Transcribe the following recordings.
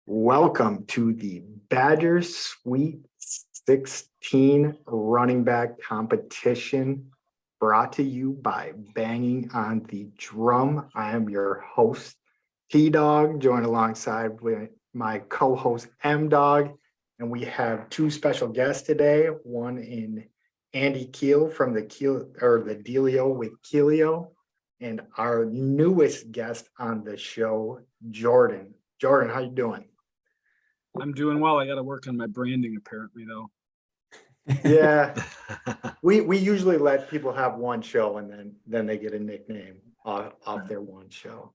Welcome to the Badger Sweet 16 running back competition brought to you by Banging on the Drum. I am your host, T-Dog, joined alongside with my co-host, M-Dog, and we have two special guests today, one in Andy Keel from the Dealio with Keelio, and our newest guest on the show, Jordan. Jordan, how you doing? I'm doing well. I got to work on my branding apparently though. Yeah, we usually let people have one show and then they get a nickname off their one show.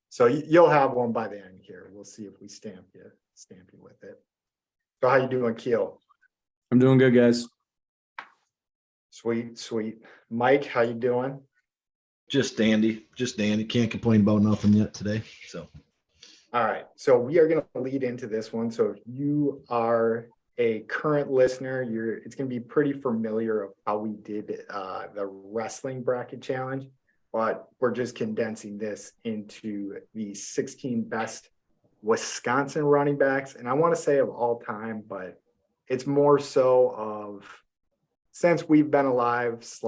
So you'll have one by the end here. We'll see if we stamp you with it. So how you doing, Keel? I'm doing good, guys. Sweet. Mike, how you doing? Just dandy. Can't complain about nothing yet today. So. All right, so we are going to lead into this one. So if you are a current listener, it's going to be pretty familiar of how we did the wrestling bracket challenge, but we're just condensing this into the 16 best Wisconsin running backs. And I want to say of all time, but it's more so of since we've been alive /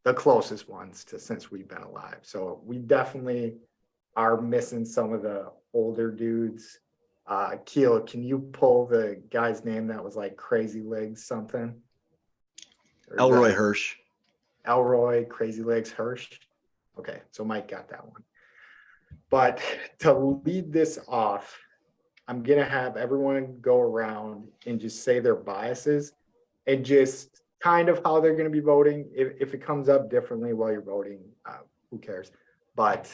the closest ones to since we've been alive. So we definitely are missing some of the older dudes. Keel, can you pull the guy's name that was like Crazy Legs something? Elroy Hirsch. Elroy, Crazy Legs Hirsch. Okay, so Mike got that one. But to lead this off, I'm going to have everyone go around and just say their biases and just kind of how they're going to be voting. If it comes up differently while you're voting, who cares? But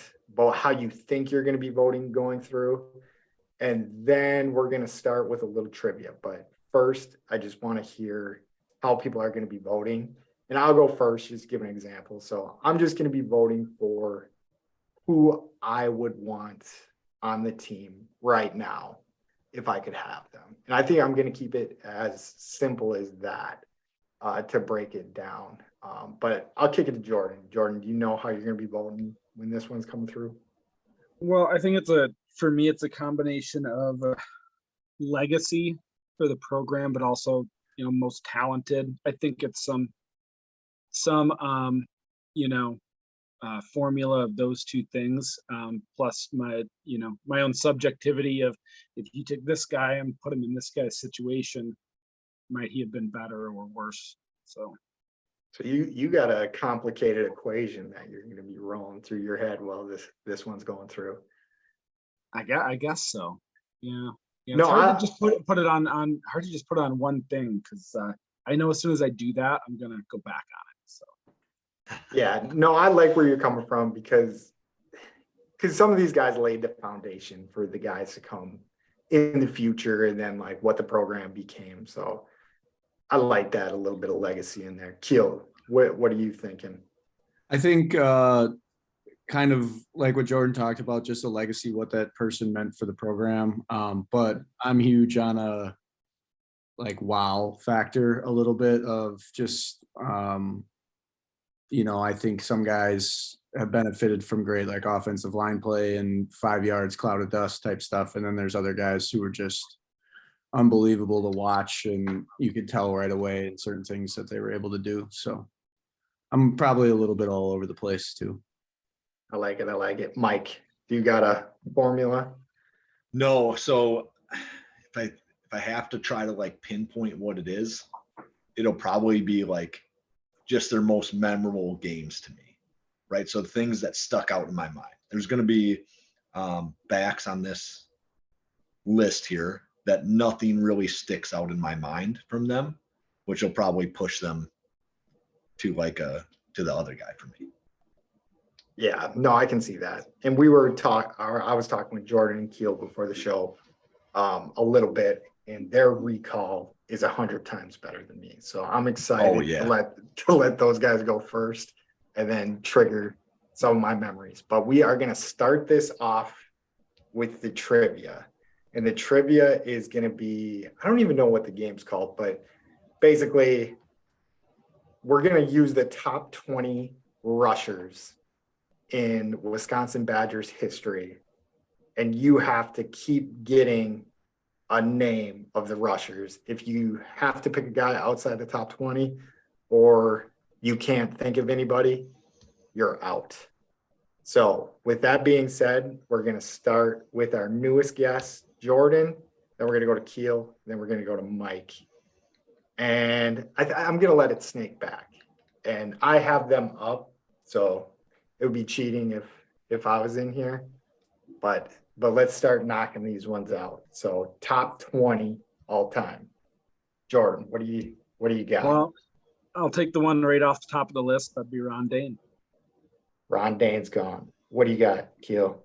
how you think you're going to be voting going through. And then we're going to start with a little trivia. But first, I just want to hear how people are going to be voting. And I'll go first, just give an example. So I'm just going to be voting for who I would want on the team right now if I could have them. And I think I'm going to keep it as simple as that to break it down. But I'll kick it to Jordan. Jordan, do you know how you're going to be voting when this one's coming through? Well, I think for me, it's a combination of legacy for the program, but also, most talented. I think it's some formula of those two things, plus my own subjectivity of if you take this guy and put him in this guy's situation, might he have been better or worse? So you got a complicated equation that you're going to be rolling through your head while this one's going through. I guess so. Yeah. It's no, hard to just put it on hard to just put it on one thing because I know as soon as I do that, I'm gonna go back on it. So yeah, no, I like where you're coming from because some of these guys laid the foundation for the guys to come in the future and then like what the program became. So I like that, a little bit of legacy in there. Keel, what are you thinking? I think kind of like what Jordan talked about, just a legacy, what that person meant for the program. But I'm huge on a wow factor a little bit of just, I think some guys have benefited from great like offensive line play and 5 yards, cloud of dust type stuff. And then there's other guys who are just unbelievable to watch, and you could tell right away in certain things that they were able to do. So I'm probably a little bit all over the place too. I like it. Mike, do you got a formula? No, so if I have to try to like pinpoint what it is, it'll probably be like just their most memorable games to me, right? So things that stuck out in my mind. There's going to be backs on this list here that nothing really sticks out in my mind from them, which will probably push them to to the other guy for me. Yeah, no, I can see that. And I was talking with Jordan and Keel before the show a little bit, and their recall is 100 times better than me. So I'm excited to let those guys go first and then trigger some of my memories. But we are going to start this off with the trivia. And the trivia is going to be, I don't even know what the game's called, but basically we're going to use the top 20 rushers in Wisconsin Badgers history and you have to keep getting a name of the rushers. If you have to pick a guy outside the top 20 or you can't think of anybody, you're out. So with that being said, we're going to start with our newest guest, Jordan. Then we're going to go to Keel. Then we're going to go to Mike. And I'm going to let it snake back. And I have them up. So it would be cheating if I was in here. But let's start knocking these ones out. So top 20 all time. Jordan, what do you got? Well, I'll take the one right off the top of the list. That'd be Ron Dane. Ron Dane's gone. What do you got, Keel?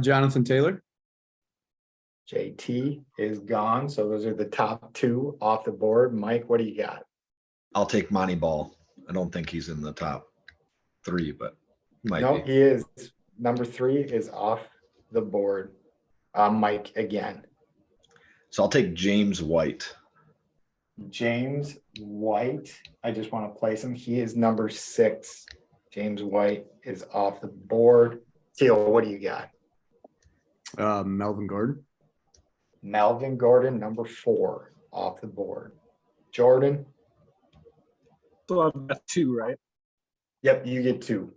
Jonathan Taylor. JT is gone. So those are the top 2 off the board. Mike, what do you got? I'll take Monty Ball. I don't think he's in the top 3, but might No, be. he is. Number 3 is off the board. Mike again. So I'll take James White. James White. I just want to place him. He is number 6. James White is off the board. Teal, what do you got? Melvin Gordon. Melvin Gordon, number 4 off the board. Jordan. So I've got 2, right? Yep, you get 2.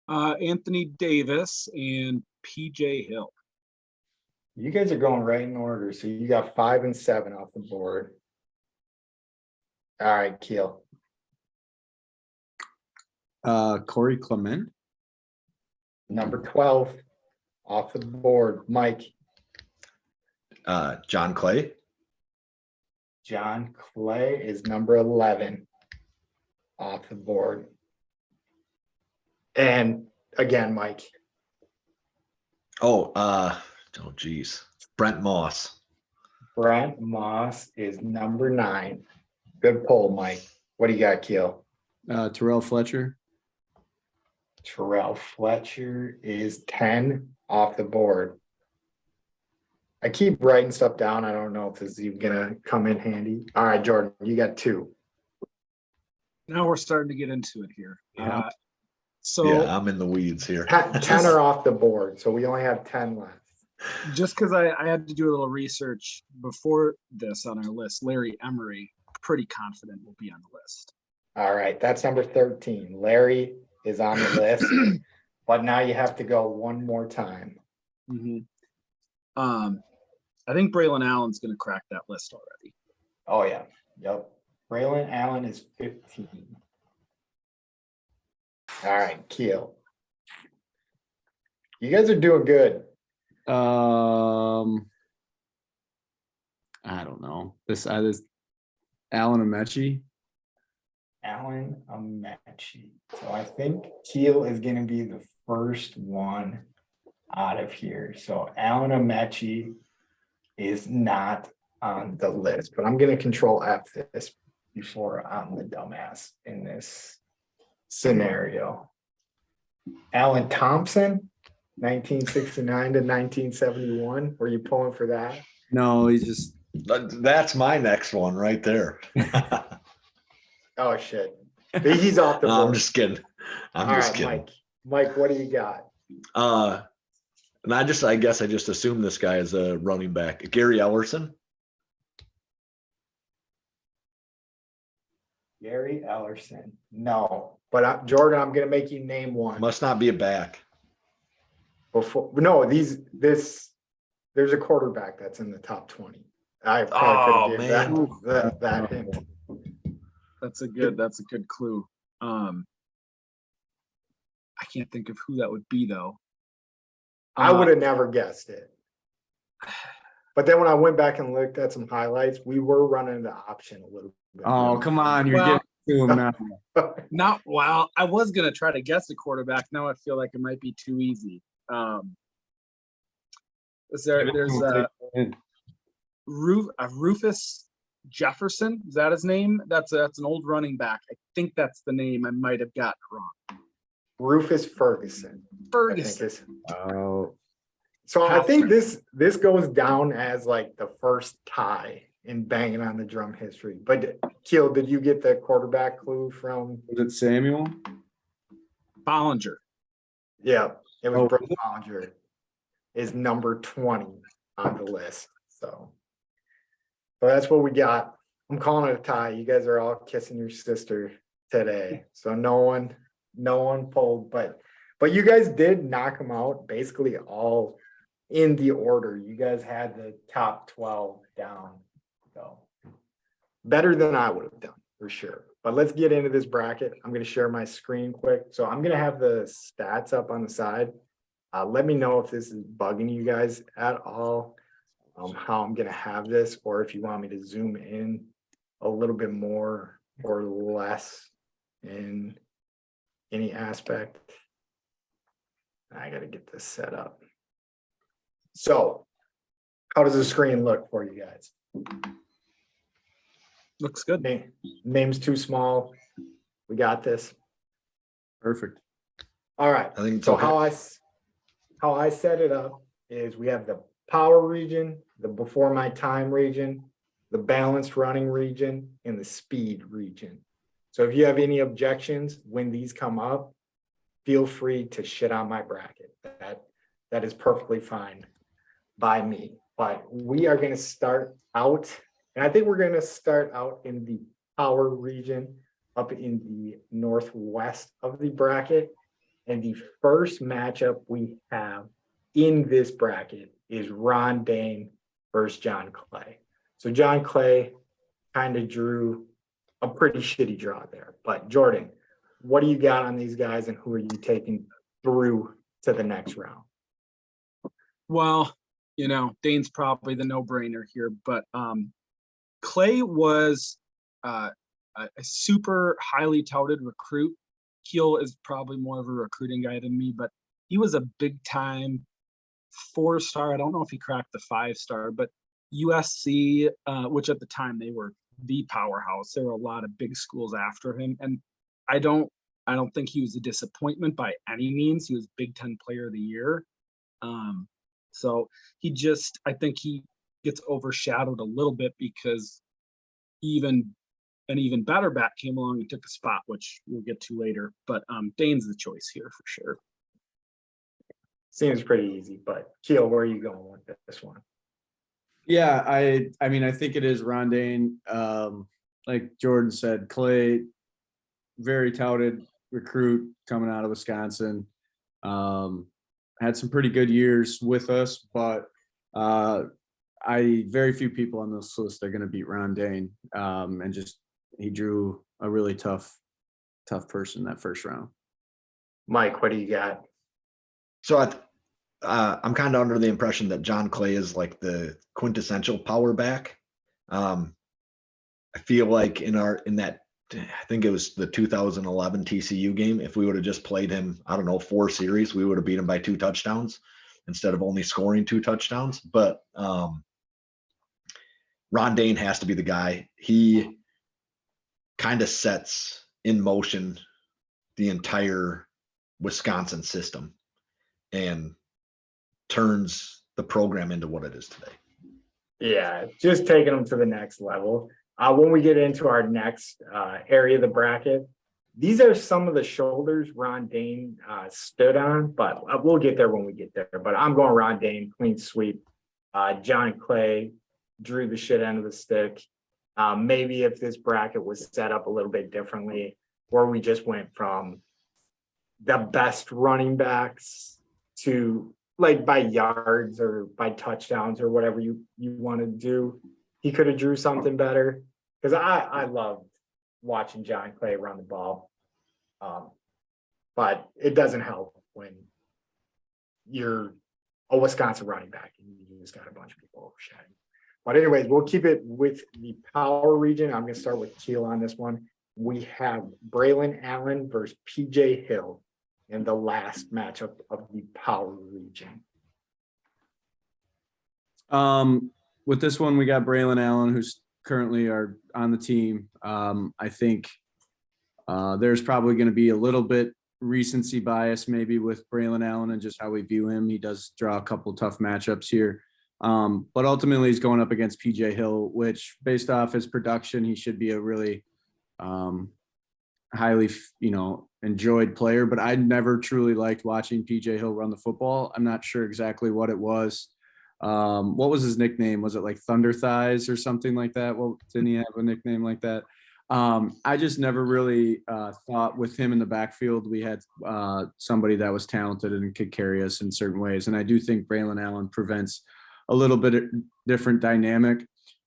Anthony Davis and PJ Hill. You guys are going right in order. So you got 5 and 7 off the board. All right, Keel. Corey Clement. Number 12 off the board. Mike. John Clay. John Clay is number 11 off the board. And again, Mike. Oh geez. Brent Moss. Brent Moss is number 9. Good poll, Mike. What do you got, Keel? Terrell Fletcher. Terrell Fletcher is 10 off the board. I keep writing stuff down. I don't know if this is even gonna come in handy. All right, Jordan, you got 2. Now we're starting to get into it here. Yeah. So Yeah, I'm in the weeds here. 10 are off the board, so we only have 10 left. just because I had to do a little research before this on our list, Larry Emery, pretty confident will be on the list. All right, that's number 13. Larry is on the list, but now you have to go one more time. Mm-hmm. I think Braylon Allen's going to crack that list already. Oh, yeah. Yep. Braylon Allen is 15. All right, Keel. You guys are doing good. I don't know. This Alan Amechi. Alan Amechi. So I think Keel is going to be the first one out of here. So Alan Amechi is not on the list, but I'm going to control F this before I'm the dumbass in this scenario. Alan Thompson, 1969 to 1971. Were you pulling for that? No, he's just That's my next one right there. Oh, shit. He's off the No, board. I'm just kidding. I'm All just right, kidding. Mike, what do you got? And I guess I just assume this guy is a running back. Gary Ellerson. Gary Ellerson. No, but Jordan, I'm going to make you name one. Must not be a back. There's a quarterback that's in the top 20. I probably could have given that hint. That's a good clue. I can't think of who that would be though. I would have never guessed it. But then when I went back and looked at some highlights, we were running the option a little bit. oh come on, you're Well- getting to him now. Not well. I was gonna try to guess the quarterback. Now I feel like it might be too easy. There's Rufus Jefferson. Is that his name? That's an old running back. I think that's the name. I might have gotten it wrong. Rufus Ferguson. I think Ferguson. is. Oh, So I think this goes down as like the first tie in banging on the drum history. But Keel, did you get the quarterback clue from? was it Samuel? Bollinger. Yeah, it was Oh, Brooke was it? Bollinger. is number 20 on the list. So that's what we got. I'm calling it a tie. You guys are all kissing your sister today. So no one pulled, but you guys did knock them out basically all in the order. You guys had the top 12 down. So better than I would have done for sure. But let's get into this bracket. I'm going to share my screen quick. So I'm going to have the stats up on the side. Let me know if this is bugging you guys at all, how I'm going to have this, or if you want me to zoom in a little bit more or less in any aspect. I got to get this set up. So how does the screen look for you guys? Looks good. Name's too small. We got this. Perfect. All right. I think it's So okay. how I set it up is we have the power region, the before my time region, the balanced running region, and the speed region. So if you have any objections when these come up, feel free to shit on my bracket. That is perfectly fine by me. But we are going to start out, and I think we're going to start out in the power region up in the northwest of the bracket. And the first matchup we have in this bracket is Ron Dane versus John Clay. So John Clay kind of drew a pretty shitty draw there. But Jordan, what do you got on these guys, and who are you taking through to the next round? Well, Dane's probably the no-brainer here, but Clay was a super highly touted recruit. Keel is probably more of a recruiting guy than me, but he was a big-time 4-star. I don't know if he cracked the 5-star, but USC, which at the time they were the powerhouse. There were a lot of big schools after him, and I don't think he was a disappointment by any means. He was Big Ten Player of the Year. So I think he gets overshadowed a little bit because an even better bat came along and took a spot, which we'll get to later. But Dane's the choice here for sure. Seems pretty easy, but Keel, where are you going with this one? Yeah, I mean, I think it is Rondane. Like Jordan said, Clay, very touted recruit coming out of Wisconsin. Had some pretty good years with us, but very few people on this list are going to beat Rondane. And just he drew a really tough person that first round. Mike, what do you got? So I'm kind of under the impression that John Clay is like the quintessential power back. I feel like in that, I think it was the 2011 TCU game, if we would have just played him, I don't know, 4 series, we would have beat him by 2 touchdowns instead of only scoring 2 touchdowns. But Ron Dane has to be the guy. He kind of sets in motion the entire Wisconsin system and turns the program into what it is today. Yeah, just taking them to the next level. When we get into our next area of the bracket, these are some of the shoulders Ron Dane stood on, but we'll get there when we get there. But I'm going Ron Dane, clean sweep. John Clay drew the shit end of the stick. Maybe if this bracket was set up a little bit differently, where we just went from the best running backs to like by yards or by touchdowns or whatever you want to do, he could have drew something better. Because I love watching John Clay run the ball. But it doesn't help when you're a Wisconsin running back and you just got a bunch of people overshadowing. But anyways, we'll keep it with the power region. I'm going to start with Keel on this one. We have Braylon Allen versus PJ Hill in the last matchup of the power region. With this one, we got Braylon Allen, who's currently on the team. I think there's probably going to be a little bit recency bias maybe with Braylon Allen and just how we view him. He does draw a couple tough matchups here. But ultimately he's going up against PJ Hill, which based off his production, he should be a really highly, enjoyed player, but I never truly liked watching PJ Hill run the football. I'm not sure exactly what it was. What was his nickname? Was it like Thunder Thighs or something like that? Well, didn't he have a nickname like that? I just never really thought with him in the backfield, we had somebody that was talented and could carry us in certain ways. And I do think Braylon Allen prevents a little bit of different dynamic.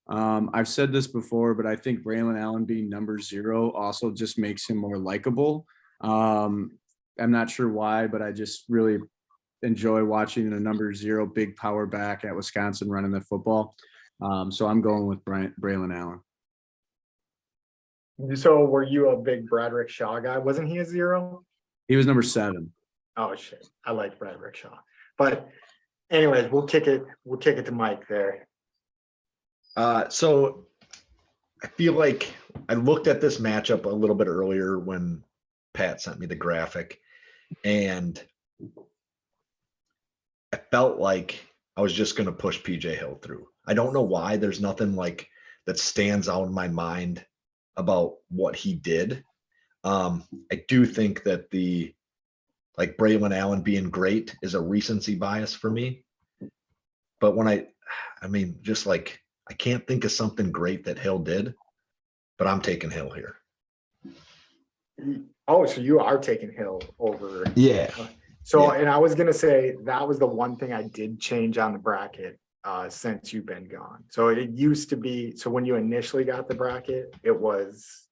I've said this before, but I think Braylon Allen being number 0 also just makes him more likable. I'm not sure why, but I just really enjoy watching a number 0 big power back at Wisconsin running the football. So I'm going with Braylon Allen. So were you a big Bradrick Shaw guy? Wasn't he a 0? He was number 7. Oh shit. I like Bradrick Shaw. But anyways, we'll kick it to Mike there. So I feel like I looked at this matchup a little bit earlier when Pat sent me the graphic, and I felt like I was just going to push PJ Hill through. I don't know why. There's nothing like that stands out in my mind about what he did. I do think that Braylon Allen being great is a recency bias for me. But when I can't think of something great that Hill did, but I'm taking Hill here. Oh, so you are taking Hill over. Yeah. So, and I was going to say that was the one thing I did change on the bracket since you've been gone. So it used to be, so when you initially got the bracket, it was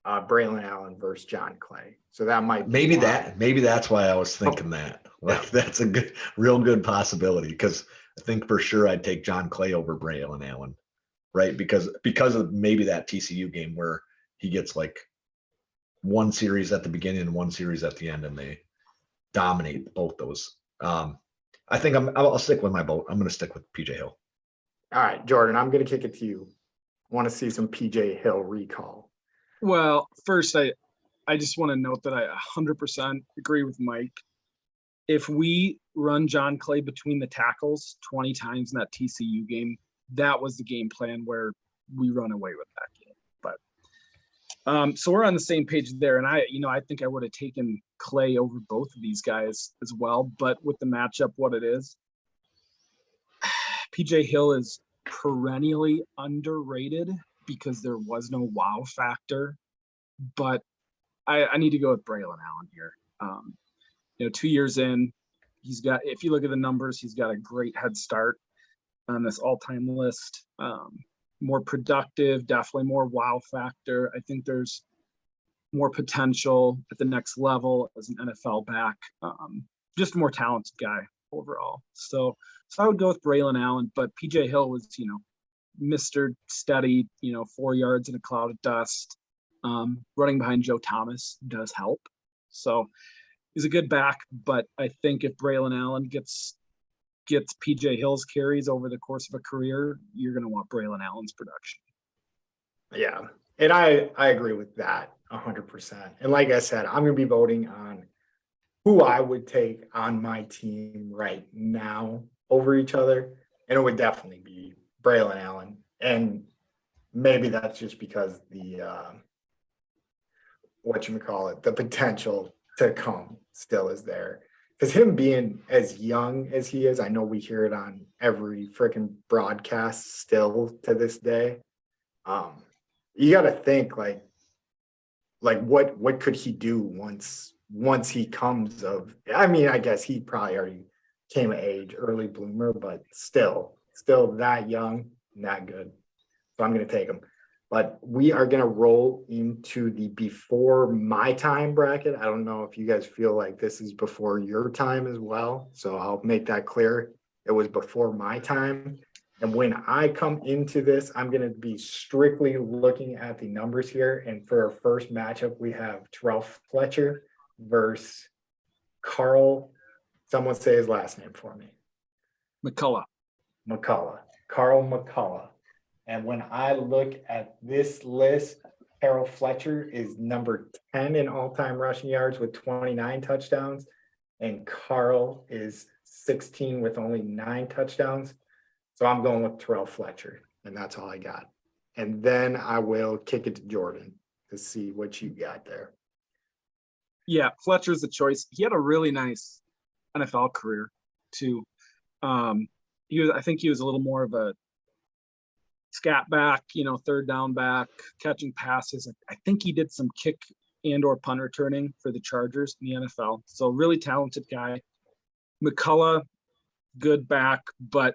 Braylon Allen versus John Clay. So that might be maybe that's why I was thinking that. Like, that's a real good possibility, because I think for sure I'd take John Clay over Braylon Allen, right? Because of maybe that TCU game where he gets like one series at the beginning and one series at the end, and they dominate both those. I think I'll stick with my vote. I'm going to stick with PJ Hill. All right, Jordan, I'm going to kick it to you. Want to see some PJ Hill recall? Well, first, I just want to note that I 100% agree with Mike. If we run John Clay between the tackles 20 times in that TCU game, that was the game plan where we run away with that game. But so we're on the same page there. And I think I would have taken Clay over both of these guys as well. But with the matchup, what it is, PJ Hill is perennially underrated because there was no wow factor. But I need to go with Braylon Allen here. 2 years in, if you look at the numbers, he's got a great head start on this all-time list. More productive, definitely more wow factor. I think there's more potential at the next level as an NFL back. Just a more talented guy overall. So I would go with Braylon Allen, but PJ Hill was, Mr. Steady, 4 yards in a cloud of dust. Running behind Joe Thomas does help. So he's a good back, but I think if Braylon Allen gets PJ Hill's carries over the course of a career, you're going to want Braylon Allen's production. Yeah. And I agree with that 100%. And like I said, I'm going to be voting on who I would take on my team right now over each other. And it would definitely be Braylon Allen. And maybe that's just because the potential to come still is there. Because him being as young as he is, I know we hear it on every freaking broadcast still to this day. You got to think like what could he do once he comes of? I mean, I guess he probably already came of age, early bloomer, but still that young, that good. So I'm going to take him. But we are going to roll into the before my time bracket. I don't know if you guys feel like this is before your time as well. So I'll make that clear. It was before my time. And when I come into this, I'm going to be strictly looking at the numbers here. And for our first matchup, we have Terrell Fletcher versus Carl. Someone say his last name for me. McCullough. Carl McCullough. And when I look at this list, Terrell Fletcher is number 10 in all-time rushing yards with 29 touchdowns. And Carl is 16 with only 9 touchdowns. So I'm going with Terrell Fletcher, and that's all I got. And then I will kick it to Jordan to see what you got there. Yeah, Fletcher's the choice. He had a really nice NFL career too. I think he was a little more of a scat back, third down back, catching passes. I think he did some kick and or punt returning for the Chargers in the NFL. So really talented guy. McCullough, good back, but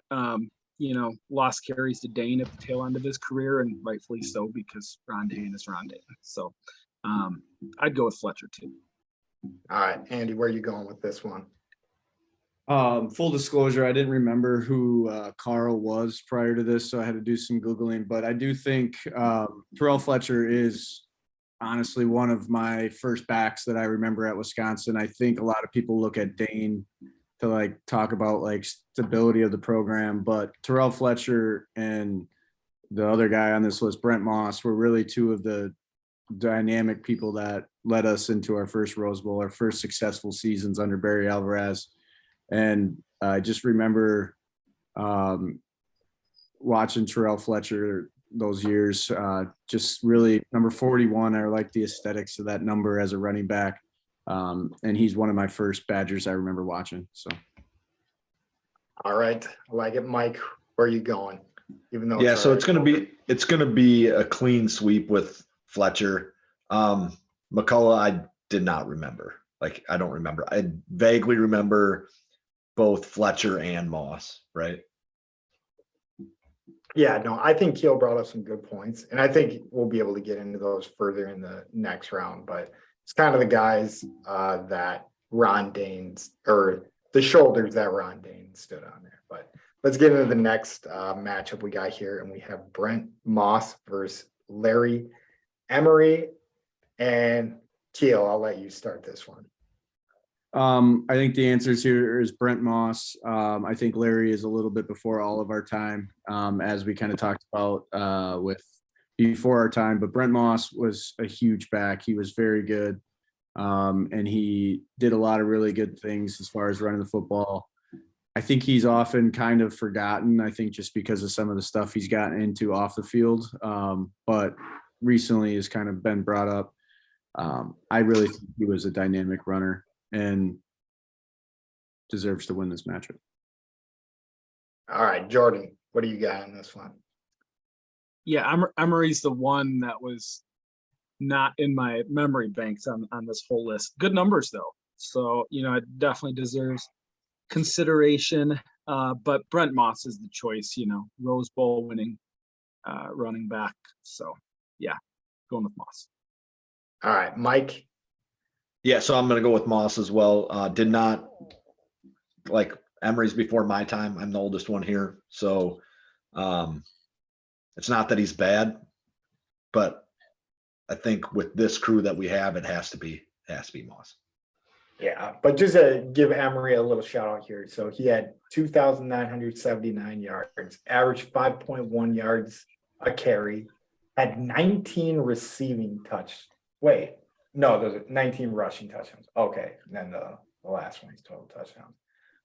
lost carries to Dane at the tail end of his career, and rightfully so because Ron Dane is Ron Dane. So I'd go with Fletcher too. All right, Andy, where are you going with this one? Full disclosure, I didn't remember who Carl was prior to this, so I had to do some Googling, but I do think Terrell Fletcher is honestly one of my first backs that I remember at Wisconsin. I think a lot of people look at Dane to like talk about like stability of the program, but Terrell Fletcher and the other guy on this list, Brent Moss, were really two of the dynamic people that led us into our first Rose Bowl, our first successful seasons under Barry Alvarez. And I just remember watching Terrell Fletcher those years, just really number 41. I like the aesthetics of that number as a running back. And he's one of my first Badgers I remember watching. So. All right. I like it. Mike, where are you going? Even though Yeah, so it's gonna be a clean sweep with Fletcher. McCullough, I did not remember. Like, I don't remember. I vaguely remember both Fletcher and Moss, right? Yeah, no, I think Keel brought up some good points, and I think we'll be able to get into those further in the next round. But it's kind of the guys that Ron Dane's, or the shoulders that Ron Dane stood on there. But let's get into the next matchup we got here, and we have Brent Moss versus Larry Emery. And Keel, I'll let you start this one. I think the answer here is Brent Moss. I think Larry is a little bit before all of our time, as we kind of talked about with before our time. But Brent Moss was a huge back. He was very good, and he did a lot of really good things as far as running the football. I think he's often kind of forgotten, I think just because of some of the stuff he's gotten into off the field, but recently has kind of been brought up. I really think he was a dynamic runner and deserves to win this matchup. All right, Jordan, what do you got in this one? Yeah, Emery's the one that was not in my memory banks on this whole list. Good numbers though, so it definitely deserves consideration. But Brent Moss is the choice. Rose Bowl winning running back. So yeah, going with Moss. All right, Mike. Yeah, so I'm going to go with Moss as well. Did not like Emery's before my time. I'm the oldest one here. So it's not that he's bad, but I think with this crew that we have, it has to be Moss. Yeah, but just to give Emery a little shout out here. So he had 2,979 yards, averaged 5.1 yards a carry, had 19 receiving touch. Wait, no, those are 19 rushing touchdowns. Okay, and then the last one is total touchdowns.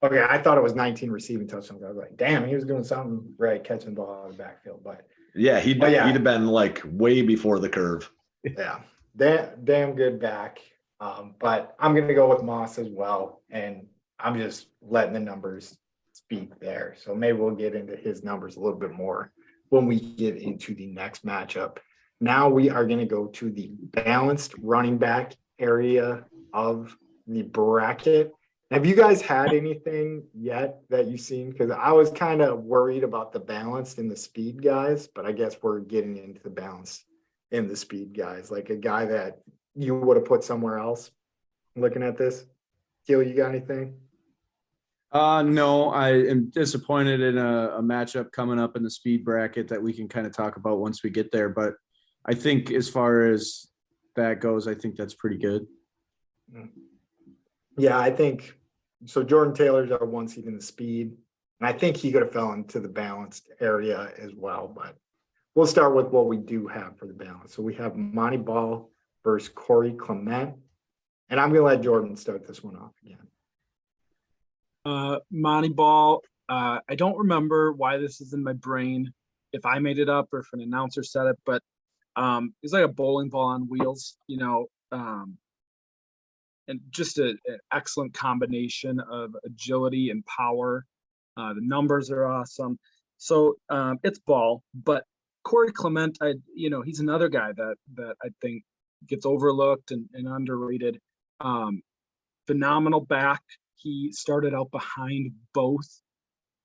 Okay, I thought it was 19 receiving touchdowns. I was like, damn, he was doing something right, catching the ball out of the backfield. But yeah, he'd have been like way before the curve. Yeah, damn good back. But I'm going to go with Moss as well, and I'm just letting the numbers speak there. So maybe we'll get into his numbers a little bit more when we get into the next matchup. Now we are going to go to the balanced running back area of the bracket. Have you guys had anything yet that you've seen? Because I was kind of worried about the balanced and the speed guys, but I guess we're getting into the balance in the speed guys, like a guy that you would have put somewhere else. Looking at this, Keel, you got anything? No, I am disappointed in a matchup coming up in the speed bracket that we can kind of talk about once we get there. But I think as far as that goes, I think that's pretty good. Yeah, I think so. Jordan Taylor's our one seed in the speed, and I think he could have fell into the balanced area as well. But we'll start with what we do have for the balance. So we have Monty Ball versus Corey Clement, and I'm going to let Jordan start this one off again. Monty Ball. I don't remember why this is in my brain, if I made it up or if an announcer said it, but it's like a bowling ball on wheels. and just an excellent combination of agility and power. The numbers are awesome. So it's Ball, but Corey Clement, he's another guy that I think gets overlooked and underrated. Phenomenal back. He started out behind both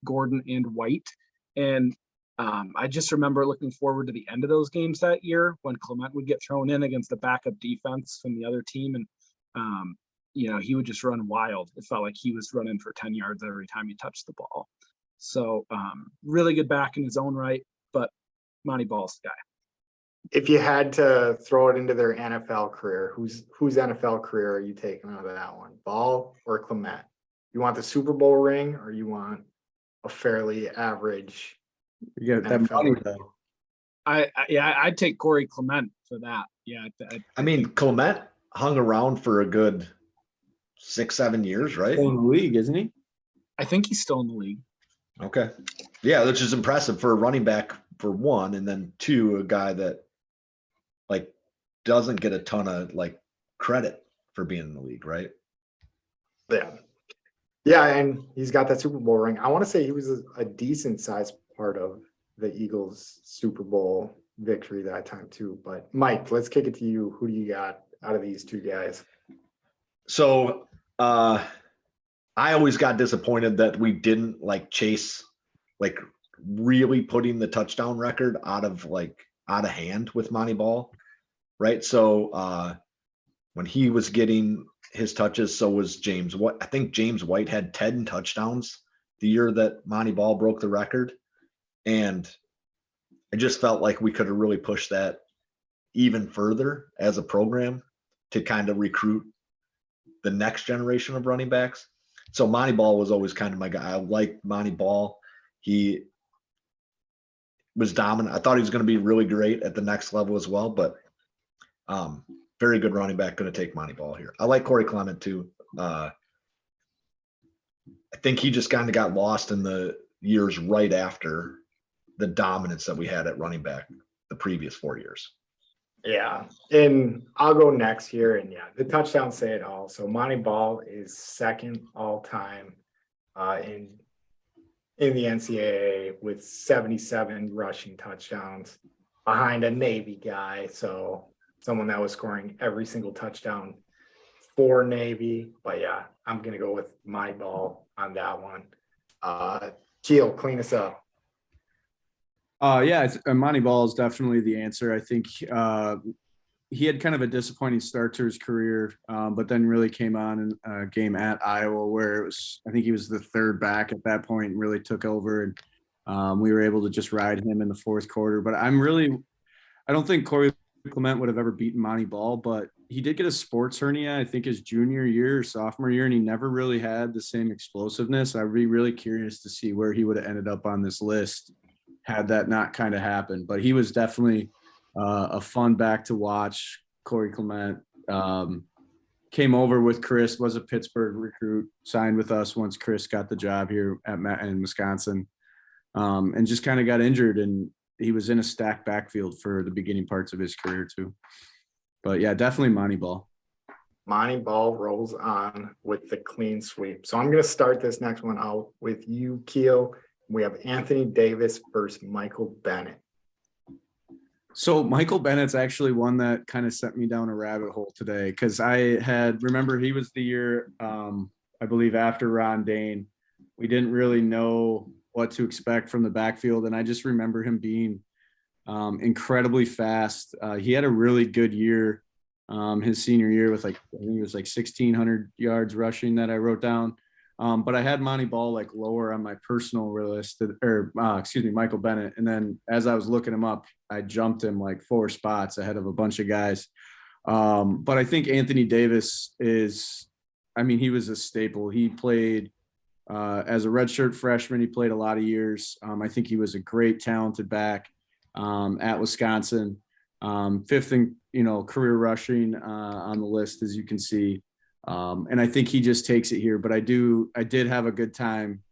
Gordon and White. And I just remember looking forward to the end of those games that year when Clement would get thrown in against the backup defense from the other team. And, he would just run wild. It felt like he was running for 10 yards every time he touched the ball. So really good back in his own right, but Monty Ball's the guy. If you had to throw it into their NFL career, whose NFL career are you taking out of that one? Ball or Clement? You want the Super Bowl ring or you want a fairly average? You get that NFL money ring? though. I'd take Corey Clement for that. Yeah. I mean, Clement hung around for a good 6-7 years, right? Still in the league, isn't he? I think he's still in the league. Okay. Yeah, which is impressive for a running back for one, and then two, a guy that like doesn't get a ton of like credit for being in the league, right? Yeah, and he's got that Super Bowl ring. I want to say he was a decent sized part of the Eagles Super Bowl victory that time too. But Mike, let's kick it to you. Who do you got out of these two guys? So I always got disappointed that we didn't like chase like really putting the touchdown record out of hand with Monty Ball, right? So when he was getting his touches, so was James. I think James White had 10 touchdowns the year that Monty Ball broke the record. And I just felt like we could have really pushed that even further as a program to kind of recruit the next generation of running backs. So Monty Ball was always kind of my guy. I liked Monty Ball. He was dominant. I thought he was going to be really great at the next level as well, but very good running back. Going to take Monty Ball here. I like Corey Clement too. I think he just kind of got lost in the years right after the dominance that we had at running back the previous 4 years. Yeah, and I'll go next here. And yeah, the touchdowns say it all. So Monty Ball is second all time in the NCAA with 77 rushing touchdowns behind a Navy guy. So someone that was scoring every single touchdown for Navy. But yeah, I'm going to go with Monty Ball on that one. Keel, clean us up. Monty Ball is definitely the answer. I think he had kind of a disappointing start to his career, but then really came on in a game at Iowa where I think he was the third back at that point and really took over. And we were able to just ride him in the fourth quarter. But I don't think Corey Clement would have ever beaten Monty Ball, but he did get a sports hernia, I think his junior year or sophomore year, and he never really had the same explosiveness. I'd be really curious to see where he would have ended up on this list had that not kind of happened. But he was definitely a fun back to watch. Corey Clement came over with Chris, was a Pittsburgh recruit, signed with us once Chris got the job here in Wisconsin, and just kind of got injured. And he was in a stacked backfield for the beginning parts of his career too. But yeah, definitely Monty Ball. Monty Ball rolls on with the clean sweep. So I'm going to start this next one out with you, Keel. We have Anthony Davis versus Michael Bennett. So Michael Bennett's actually one that kind of sent me down a rabbit hole today because remember he was the year, I believe after Ron Dane, we didn't really know what to expect from the backfield. And I just remember him being incredibly fast. He had a really good year his senior year with I think it was 1,600 yards rushing that I wrote down. But I had Monty Ball lower on my personal list, Michael Bennett. And then as I was looking him up, I jumped him 4 spots ahead of a bunch of guys. But I think Anthony Davis he was a staple. He played as a redshirt freshman. He played a lot of years. I think he was a great, talented back at Wisconsin. 5th in, career rushing on the list, as you can see. And I think he just takes it here, but I did have a good time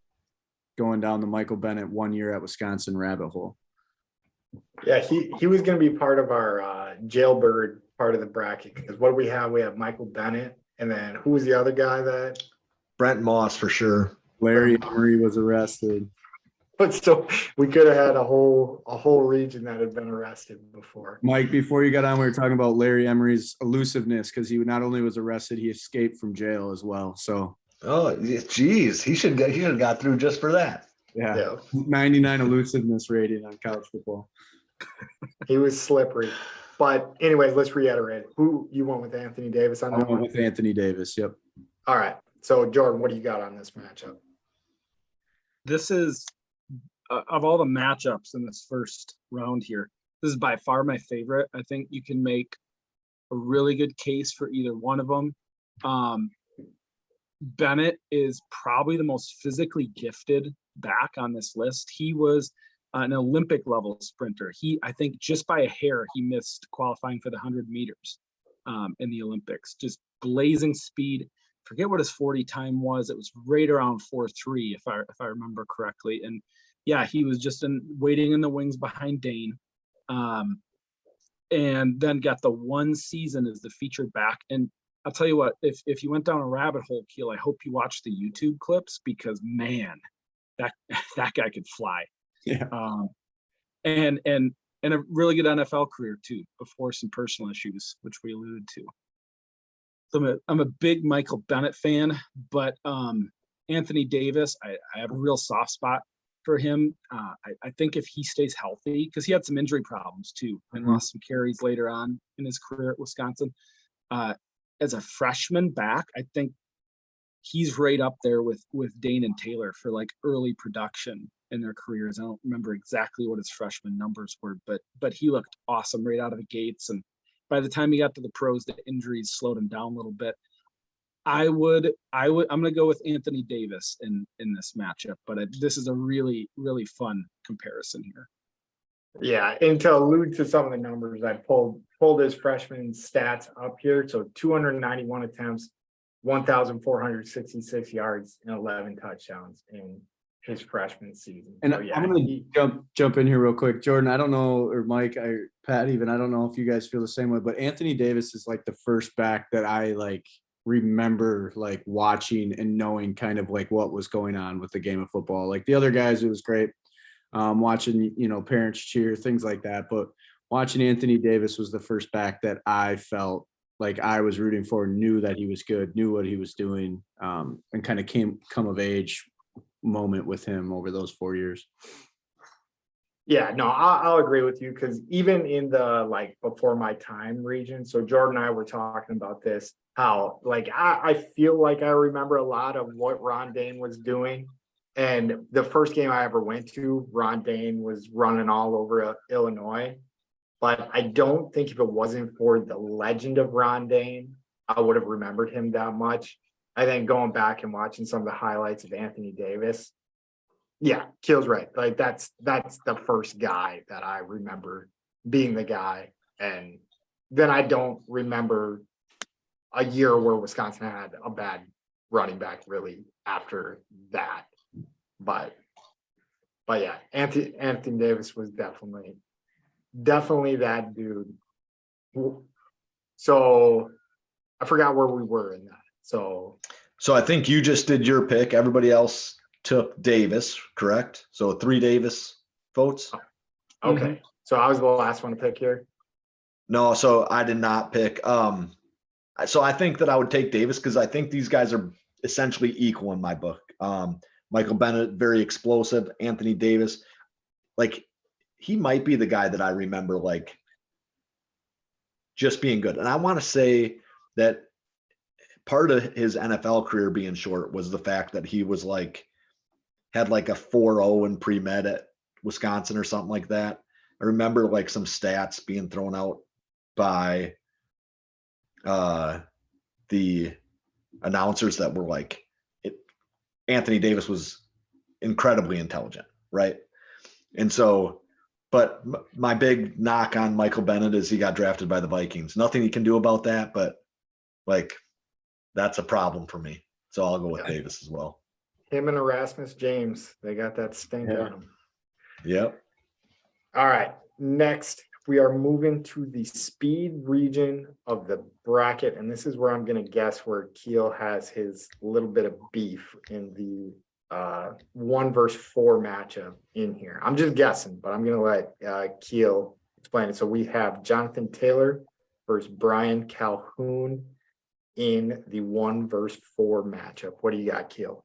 going down the Michael Bennett 1 year at Wisconsin rabbit hole. Yeah, he was going to be part of our jailbird part of the bracket because what do we have? We have Michael Bennett And then who was the other guy that? Brent Moss for sure. Larry Emery was arrested. But so we could have had a whole region that had been arrested before. Mike, before you got on, we were talking about Larry Emery's elusiveness because he not only was arrested, he escaped from jail as well. So, Oh, geez, he should have got through just for that. yeah, 99 elusiveness rating on college football. He was slippery. But anyways, let's reiterate. Who you went with Anthony Davis on I that went one? with Anthony Davis. Yep. All right. So Jordan, what do you got on this matchup? This is of all the matchups in this first round here, this is by far my favorite. I think you can make a really good case for either one of them. Bennett is probably the most physically gifted back on this list. He was an Olympic level sprinter. I think just by a hair, he missed qualifying for the 100 meters in the Olympics. Just blazing speed. Forget what his 40 time was. It was right around 4.3 if I remember correctly. And yeah, he was just waiting in the wings behind Dane. And then got the one season as the featured back. And I'll tell you what, if you went down a rabbit hole, Keel, I hope you watched the YouTube clips because man, that guy could fly. Yeah. And a really good NFL career too, before some personal issues, which we alluded to. So I'm a big Michael Bennett fan, but Anthony Davis, I have a real soft spot for him. I think if he stays healthy, because he had some injury problems too, and lost some carries later on in his career at Wisconsin. As a freshman back, I think he's right up there with Dane and Taylor for like early production in their careers. I don't remember exactly what his freshman numbers were, but he looked awesome right out of the gates. And by the time he got to the pros, the injuries slowed him down a little bit. I'm going to go with Anthony Davis in this matchup, but this is a really, really fun comparison here. Yeah, and to allude to some of the numbers, I pulled his freshman stats up here. So 291 attempts, 1,466 yards, and 11 touchdowns in his freshman season. And so, yeah, I'm going to jump in here real quick. Jordan, I don't know, or Mike, or Pat even, I don't know if you guys feel the same way, but Anthony Davis is like the first back that I like remember like watching and knowing kind of like what was going on with the game of football. Like the other guys, it was great. Watching, parents cheer, things like that. But watching Anthony Davis was the first back that I felt like I was rooting for, knew that he was good, knew what he was doing, and kind of come of age moment with him over those 4 years. Yeah, no, I'll agree with you because even in the like before my time region, so Jordan and I were talking about this, how like I feel like I remember a lot of what Ron Dane was doing. And the first game I ever went to, Ron Dane was running all over Illinois. But I don't think if it wasn't for the legend of Ron Dane, I would have remembered him that much. I think going back and watching some of the highlights of Anthony Davis, yeah, Keel's right. Like that's the first guy that I remember being the guy. And then I don't remember a year where Wisconsin had a bad running back really after that. But yeah, Anthony Davis was definitely that dude. So I forgot where we were in that. So I think you just did your pick. Everybody else took Davis, correct? So 3 Davis votes. Okay. So I was the last one to pick here. No, so I did not pick. So I think that I would take Davis because I think these guys are essentially equal in my book. Michael Bennett, very explosive. Anthony Davis, like he might be the guy that I remember like just being good. And I want to say that part of his NFL career being short was the fact that he was like, had like a 4.0 in pre-med at Wisconsin or something like that. I remember like some stats being thrown out by the announcers that were like, Anthony Davis was incredibly intelligent, right? And so, but my big knock on Michael Bennett is he got drafted by the Vikings. Nothing he can do about that, but like that's a problem for me. So I'll go with Davis as well. Him and Erasmus James, they got that stink on them. Yep. All right. Next, we are moving to the speed region of the bracket, and this is where I'm gonna guess where Keel has his little bit of beef in the 1 versus 4 matchup in here. I'm just guessing, but I'm gonna let Keel explain it. So we have Jonathan Taylor versus Brian Calhoun in the 1 versus 4 matchup. What do you got, Keel?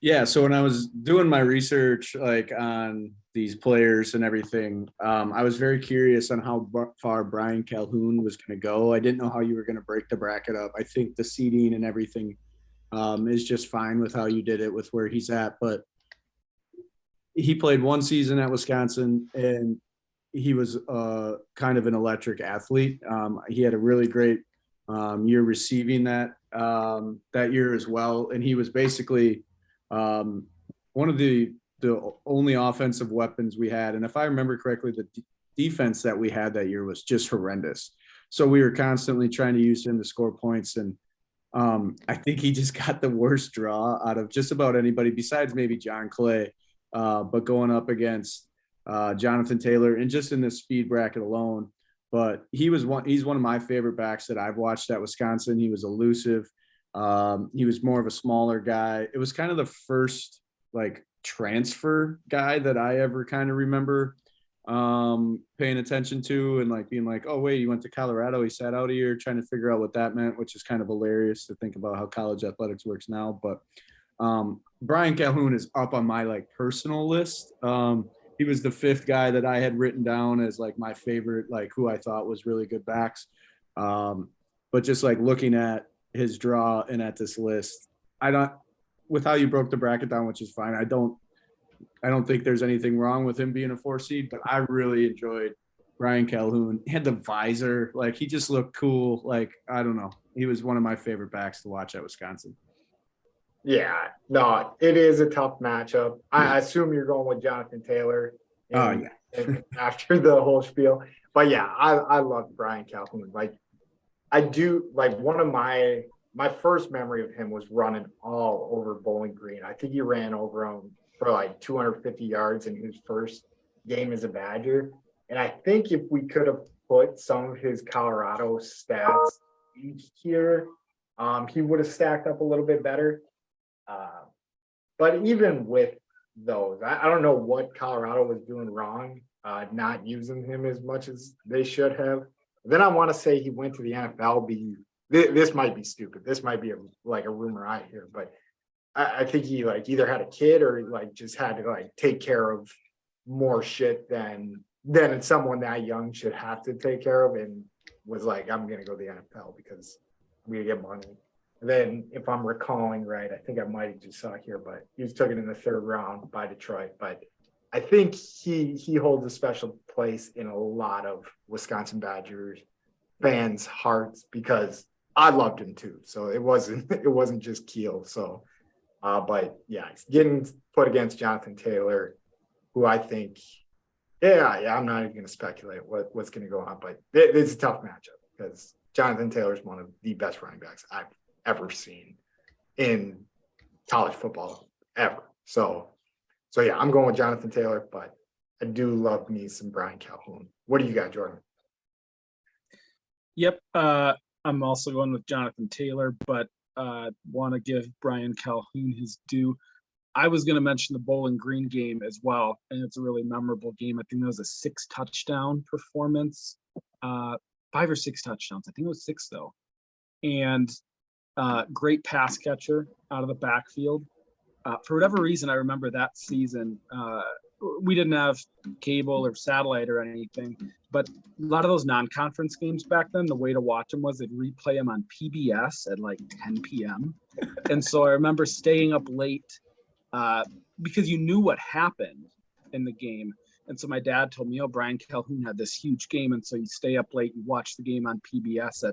Yeah, so when I was doing my research like on these players and everything, I was very curious on how far Brian Calhoun was going to go. I didn't know how you were going to break the bracket up. I think the seeding and everything is just fine with how you did it with where he's at. But he played 1 season at Wisconsin, and he was kind of an electric athlete. He had a really great year receiving that year as well, and he was basically one of the only offensive weapons we had. And if I remember correctly, the defense that we had that year was just horrendous. So we were constantly trying to use him to score points. And I think he just got the worst draw out of just about anybody besides maybe John Clay. But going up against Jonathan Taylor and just in this speed bracket alone. But he's one of my favorite backs that I've watched at Wisconsin. He was elusive. He was more of a smaller guy. It was kind of the first like transfer guy that I ever kind of remember paying attention to and like being like, oh wait, he went to Colorado. He sat out here trying to figure out what that meant, which is kind of hilarious to think about how college athletics works now. But Brian Calhoun is up on my like personal list. He was the 5th guy that I had written down as like my favorite, like who I thought was really good backs. But just like looking at his draw and at this list, with how you broke the bracket down, which is fine. I don't think there's anything wrong with him being a 4 seed, but I really enjoyed Brian Calhoun. He had the visor, like he just looked cool. Like, I don't know. He was one of my favorite backs to watch at Wisconsin. Yeah, no, it is a tough matchup. I assume you're going with Jonathan Taylor. Yeah. After the whole spiel. But yeah, I love Brian Calhoun. Like I do like one of my first memory of him was running all over Bowling Green. I think he ran over him for like 250 yards in his first game as a Badger. And I think if we could have put some of his Colorado stats here, he would have stacked up a little bit better. But even with those, I don't know what Colorado was doing wrong, not using him as much as they should have. Then I want to say he went to the NFL. This might be stupid. This might be like a rumor I hear, but I think he like either had a kid or like just had to like take care of more shit than someone that young should have to take care of, and was like, I'm gonna go to the NFL because I'm gonna get money. And then if I'm recalling right, I think I might have just saw it here, but he was taken in the 3rd round by Detroit. But I think he holds a special place in a lot of Wisconsin Badgers fans' hearts because I loved him too. So it wasn't just Keel. So, but yeah, getting put against Jonathan Taylor, who I think, yeah, I'm not even going to speculate what's going to go on, but it's a tough matchup because Jonathan Taylor is one of the best running backs I've ever seen in college football ever. So yeah, I'm going with Jonathan Taylor, but I do love me some Brian Calhoun. What do you got, Jordan? Yep. I'm also going with Jonathan Taylor, but want to give Brian Calhoun his due. I was going to mention the Bowling Green game as well, and it's a really memorable game. I think that was a 6-touchdown performance, 5 or 6 touchdowns. I think it was 6 though, and great pass catcher out of the backfield. For whatever reason, I remember that season. We didn't have cable or satellite or anything, but a lot of those non-conference games back then, the way to watch them was they'd replay them on PBS at like 10 p.m. And so I remember staying up late because you knew what happened in the game. And so my dad told me, oh, Brian Calhoun had this huge game. And so you stay up late and watch the game on PBS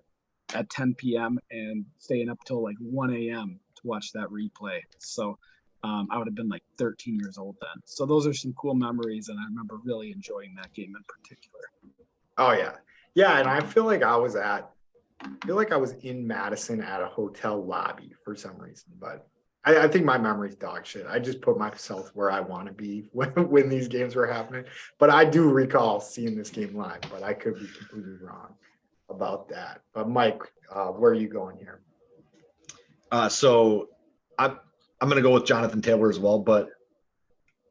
at 10 p.m. and staying up till like 1 a.m. to watch that replay. So I would have been like 13 years old then. So those are some cool memories, and I remember really enjoying that game in particular. Oh yeah. Yeah, and I feel like I was in Madison at a hotel lobby for some reason, but I think my memory's dog shit. I just put myself where I want to be when these games were happening. But I do recall seeing this game live, but I could be completely wrong about that. But Mike, where are you going here? So I'm going to go with Jonathan Taylor as well, but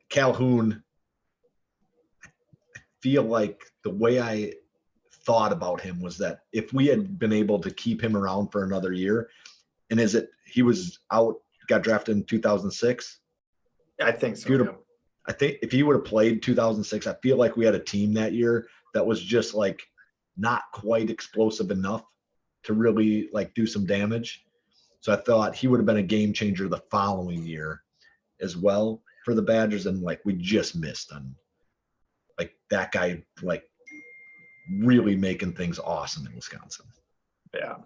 Calhoun, I feel like the way I thought about him was that if we had been able to keep him around for another year, and he was out, got drafted in 2006. I think so. Beautiful. Yeah. I think if he would have played 2006, I feel like we had a team that year that was just like not quite explosive enough to really like do some damage. So I thought he would have been a game changer the following year as well for the Badgers. And like, we just missed on like that guy, like really making things awesome in Wisconsin. Yeah.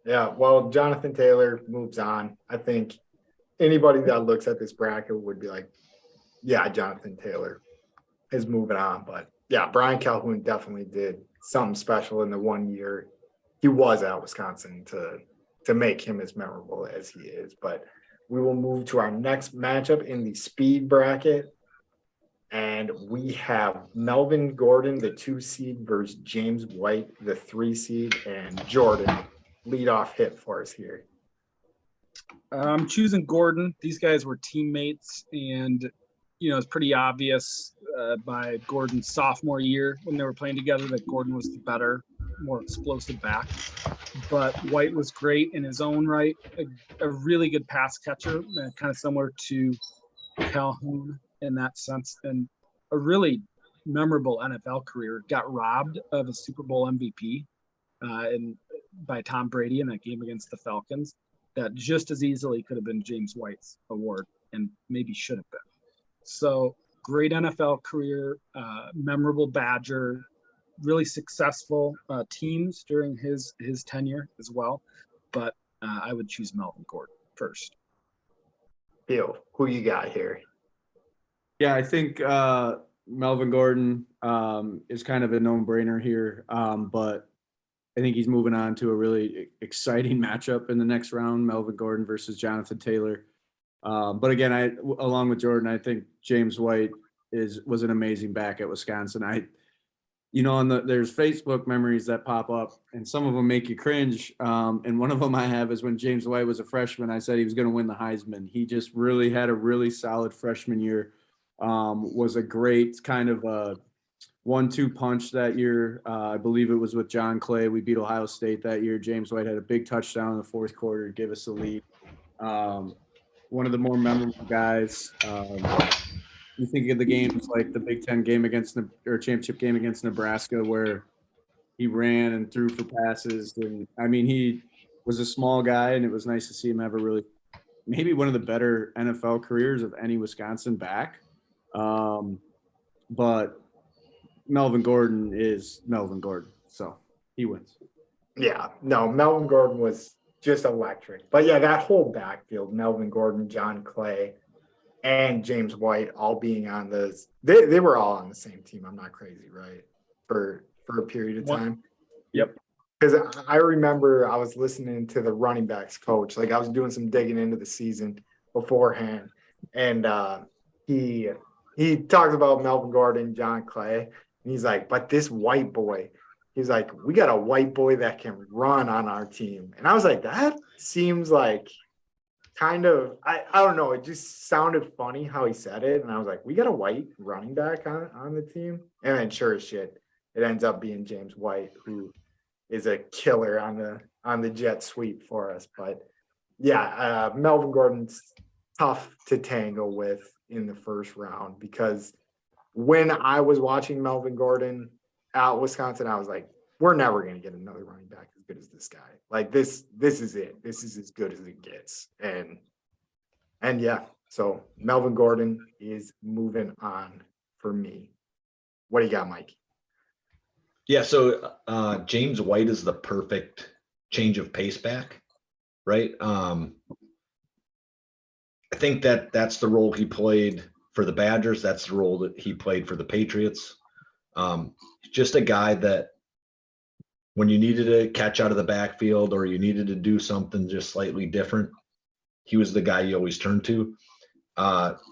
Yeah. Well, Jonathan Taylor moves on. I think anybody that looks at this bracket would be like, yeah, Jonathan Taylor is moving on. But yeah, Brian Calhoun definitely did something special in the 1 year he was at Wisconsin to make him as memorable as he is. But we will move to our next matchup in the speed bracket. And we have Melvin Gordon, the 2 seed, versus James White, the 3 seed, and Jordan, leadoff hit for us here. I'm choosing Gordon. These guys were teammates, and it's pretty obvious by Gordon's sophomore year when they were playing together that Gordon was the better, more explosive back. But White was great in his own right, a really good pass catcher, kind of similar to Calhoun in that sense, and a really memorable NFL career. Got robbed of a Super Bowl MVP by Tom Brady in that game against the Falcons. That just as easily could have been James White's award, and maybe should have been. So great NFL career, memorable Badger, really successful teams during his tenure as well. But I would choose Melvin Gordon first. Bill, who you got here? Yeah, I think Melvin Gordon is kind of a no-brainer here, but I think he's moving on to a really exciting matchup in the next round, Melvin Gordon versus Jonathan Taylor. But again, along with Jordan, I think James White was an amazing back at Wisconsin. There's Facebook memories that pop up, and some of them make you cringe. And one of them I have is when James White was a freshman, I said he was going to win the Heisman. He just really had a really solid freshman year. Was a great kind of a 1-2 punch that year. I believe it was with John Clay. We beat Ohio State that year. James White had a big touchdown in the fourth quarter to give us the lead. One of the more memorable guys. You think of the games like the Big Ten game championship game against Nebraska, where he ran and threw for passes. And I mean, he was a small guy, and it was nice to see him have maybe one of the better NFL careers of any Wisconsin back. But Melvin Gordon is Melvin Gordon, so he wins. Yeah, no, Melvin Gordon was just electric. But yeah, that whole backfield, Melvin Gordon, John Clay, and James White all being on they were all on the same team. I'm not crazy, right? For a period of time. Yep. Because I remember I was listening to the running backs coach. Like I was doing some digging into the season beforehand. And he talked about Melvin Gordon, John Clay. And he's like, but this white boy, he's like, we got a white boy that can run on our team. And I was like, that seems like kind of, I don't know. It just sounded funny how he said it. And I was like, we got a white running back on the team. And then sure as shit, it ends up being James White, who is a killer on the jet sweep for us. But yeah, Melvin Gordon's tough to tangle with in the first round, because when I was watching Melvin Gordon out Wisconsin, I was like, we're never going to get another running back as good as this guy. Like this is it. This is as good as it gets. And yeah, so Melvin Gordon is moving on for me. What do you got, Mike? Yeah, so James White is the perfect change of pace back, right? I think that's the role he played for the Badgers. That's the role that he played for the Patriots. Just a guy that when you needed to catch out of the backfield or you needed to do something just slightly different, he was the guy you always turned to.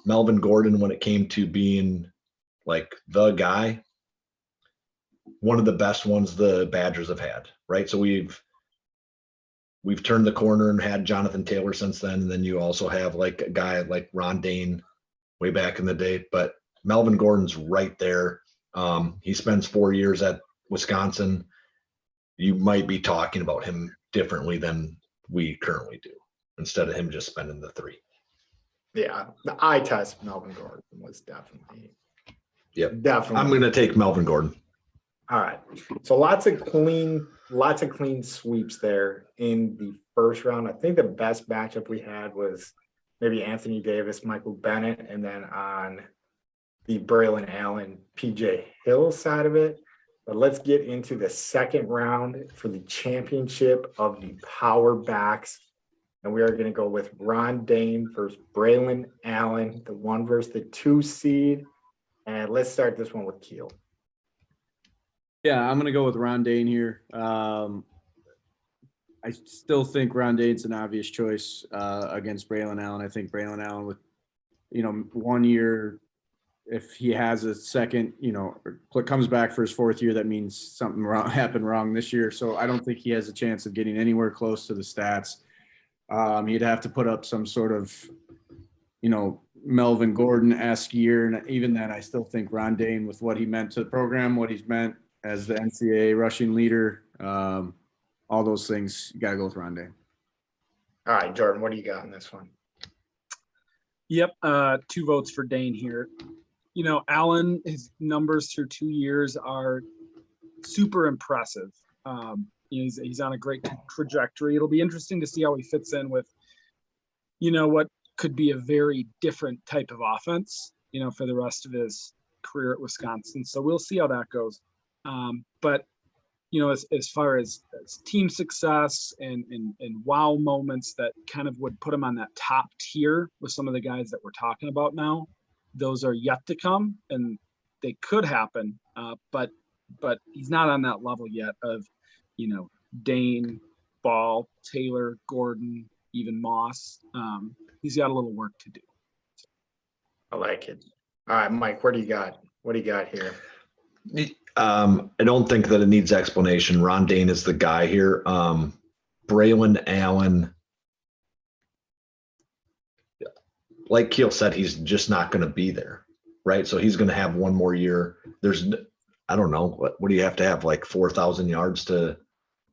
Melvin Gordon, when it came to being like the guy, one of the best ones the Badgers have had, right? So we've turned the corner and had Jonathan Taylor since then. And then you also have like a guy like Ron Dane way back in the day, but Melvin Gordon's right there. He spends 4 years at Wisconsin. You might be talking about him differently than we currently do, instead of him just spending the 3. Yeah, the eye test Melvin Gordon was definitely. Yep. Definitely. I'm going to take Melvin Gordon. All right. So lots of clean sweeps there in the first round. I think the best matchup we had was maybe Anthony Davis, Michael Bennett, and then on the Braylon Allen, PJ Hill side of it. But let's get into the second round for the championship of the power backs. And we are going to go with Ron Dane versus Braylon Allen, the 1 versus the 2 seed. And let's start this one with Keel. Yeah, I'm going to go with Ron Dane here. I still think Ron Dane's an obvious choice against Braylon Allen. I think Braylon Allen with, 1 year, if he has a second, or comes back for his 4th year, that means something happened wrong this year. So I don't think he has a chance of getting anywhere close to the stats. He'd have to put up some sort of, Melvin Gordon-esque year. And even then, I still think Ron Dane, with what he meant to the program, what he's meant as the NCAA rushing leader, all those things, you got to go with Ron Dane. All right, Jordan, what do you got in this one? Yep, 2 votes for Dane here. Allen, his numbers through 2 years are super impressive. He's on a great trajectory. It'll be interesting to see how he fits in with, what could be a very different type of offense, for the rest of his career at Wisconsin. So we'll see how that goes. But as far as team success and wow moments that kind of would put him on that top tier with some of the guys that we're talking about now, those are yet to come, and they could happen. But he's not on that level yet of, Dane, Ball, Taylor, Gordon, even Moss. He's got a little work to do. I like it. All right, Mike, what do you got? What do you got here? I don't think that it needs explanation. Ron Dane is the guy here. Braylon Allen, like Keel said, he's just not going to be there, right? So he's going to have 1 more year. I don't know, what do you have to have, like 4,000 yards to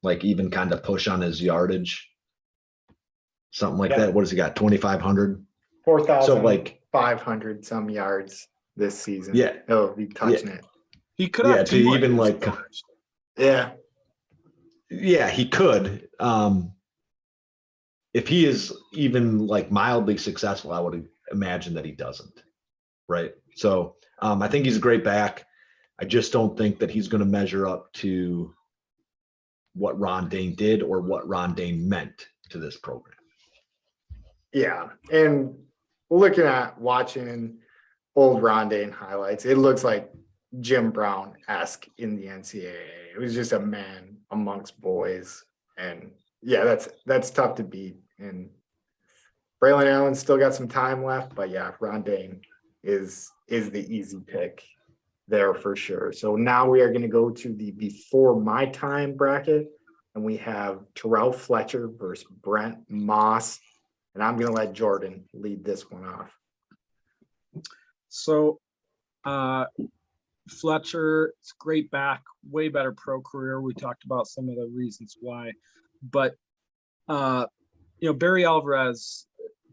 like even kind of push on his yardage? Something like that. What has he got? 2,500? 4,500 some yards this season. Yeah. He'll be touching it. He could have to even like, yeah, he could. If he is even like mildly successful, I would imagine that he doesn't. Right. So I think he's a great back. I just don't think that he's going to measure up to what Ron Dane did or what Ron Dane meant to this program. Yeah. And watching old Ron Dane highlights, it looks like Jim Brown-esque in the NCAA. It was just a man amongst boys. And yeah, that's tough to beat. And Braylon Allen still got some time left, but yeah, Ron Dane is the easy pick there for sure. So now we are going to go to the before my time bracket, and we have Terrell Fletcher versus Brent Moss. And I'm going to let Jordan lead this one off. So Fletcher, it's great back, way better pro career. We talked about some of the reasons why, but Barry Alvarez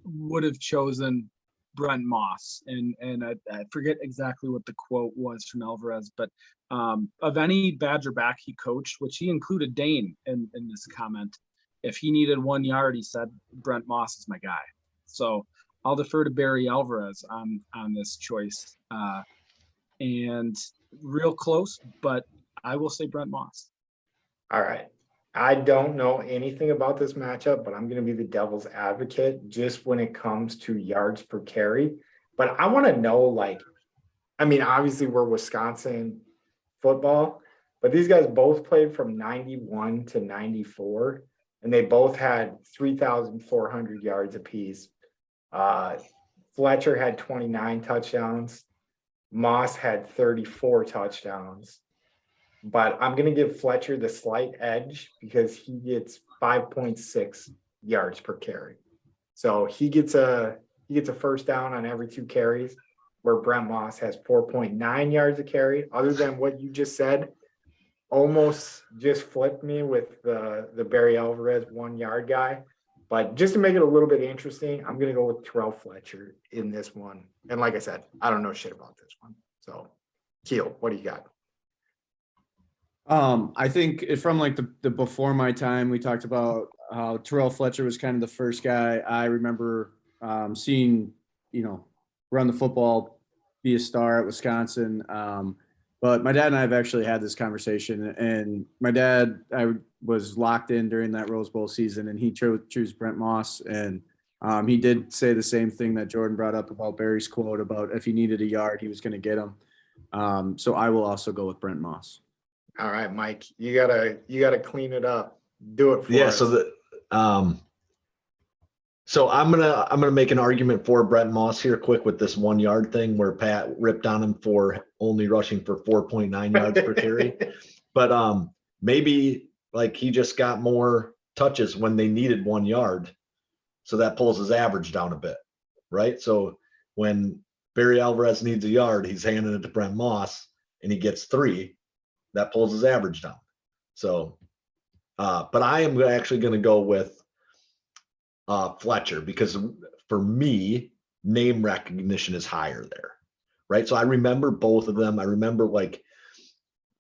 would have chosen Brent Moss, and I forget exactly what the quote was from Alvarez, but of any Badger back he coached, which he included Dane in this comment, if he needed 1 yard, he said Brent Moss is my guy. So I'll defer to Barry Alvarez on this choice. And real close, but I will say Brent Moss. All right. I don't know anything about this matchup, but I'm going to be the devil's advocate just when it comes to yards per carry. But I want to know, obviously we're Wisconsin football, but these guys both played from 91 to 94. and they both had 3,400 yards apiece. Fletcher had 29 touchdowns. Moss had 34 touchdowns. But I'm going to give Fletcher the slight edge because he gets 5.6 yards per carry. So he gets a first down on every 2 carries, where Brent Moss has 4.9 yards a carry. Other than what you just said, almost just flipped me with the Barry Alvarez 1 yard guy. But just to make it a little bit interesting, I'm going to go with Terrell Fletcher in this one. And like I said, I don't know shit about this one. So, Keel, what do you got? I think from like the before my time, we talked about how Terrell Fletcher was kind of the first guy I remember seeing, run the football, be a star at Wisconsin. But my dad and I have actually had this conversation, and my dad, I was locked in during that Rose Bowl season, and he chose Brent Moss, and he did say the same thing that Jordan brought up about Barry's quote about if he needed a yard, he was going to get him. So I will also go with Brent Moss. All right, Mike, you gotta clean it up. Do it for us. So I'm gonna make an argument for Brent Moss here quick with this 1 yard thing where Pat ripped on him for only rushing for 4.9 yards per carry. But maybe like he just got more touches when they needed 1 yard. So that pulls his average down a bit, right? So when Barry Alvarez needs a yard, he's handing it to Brent Moss and he gets 3. That pulls his average down. So, but I am actually going to go with Fletcher because for me, name recognition is higher there, right? So I remember both of them. I remember like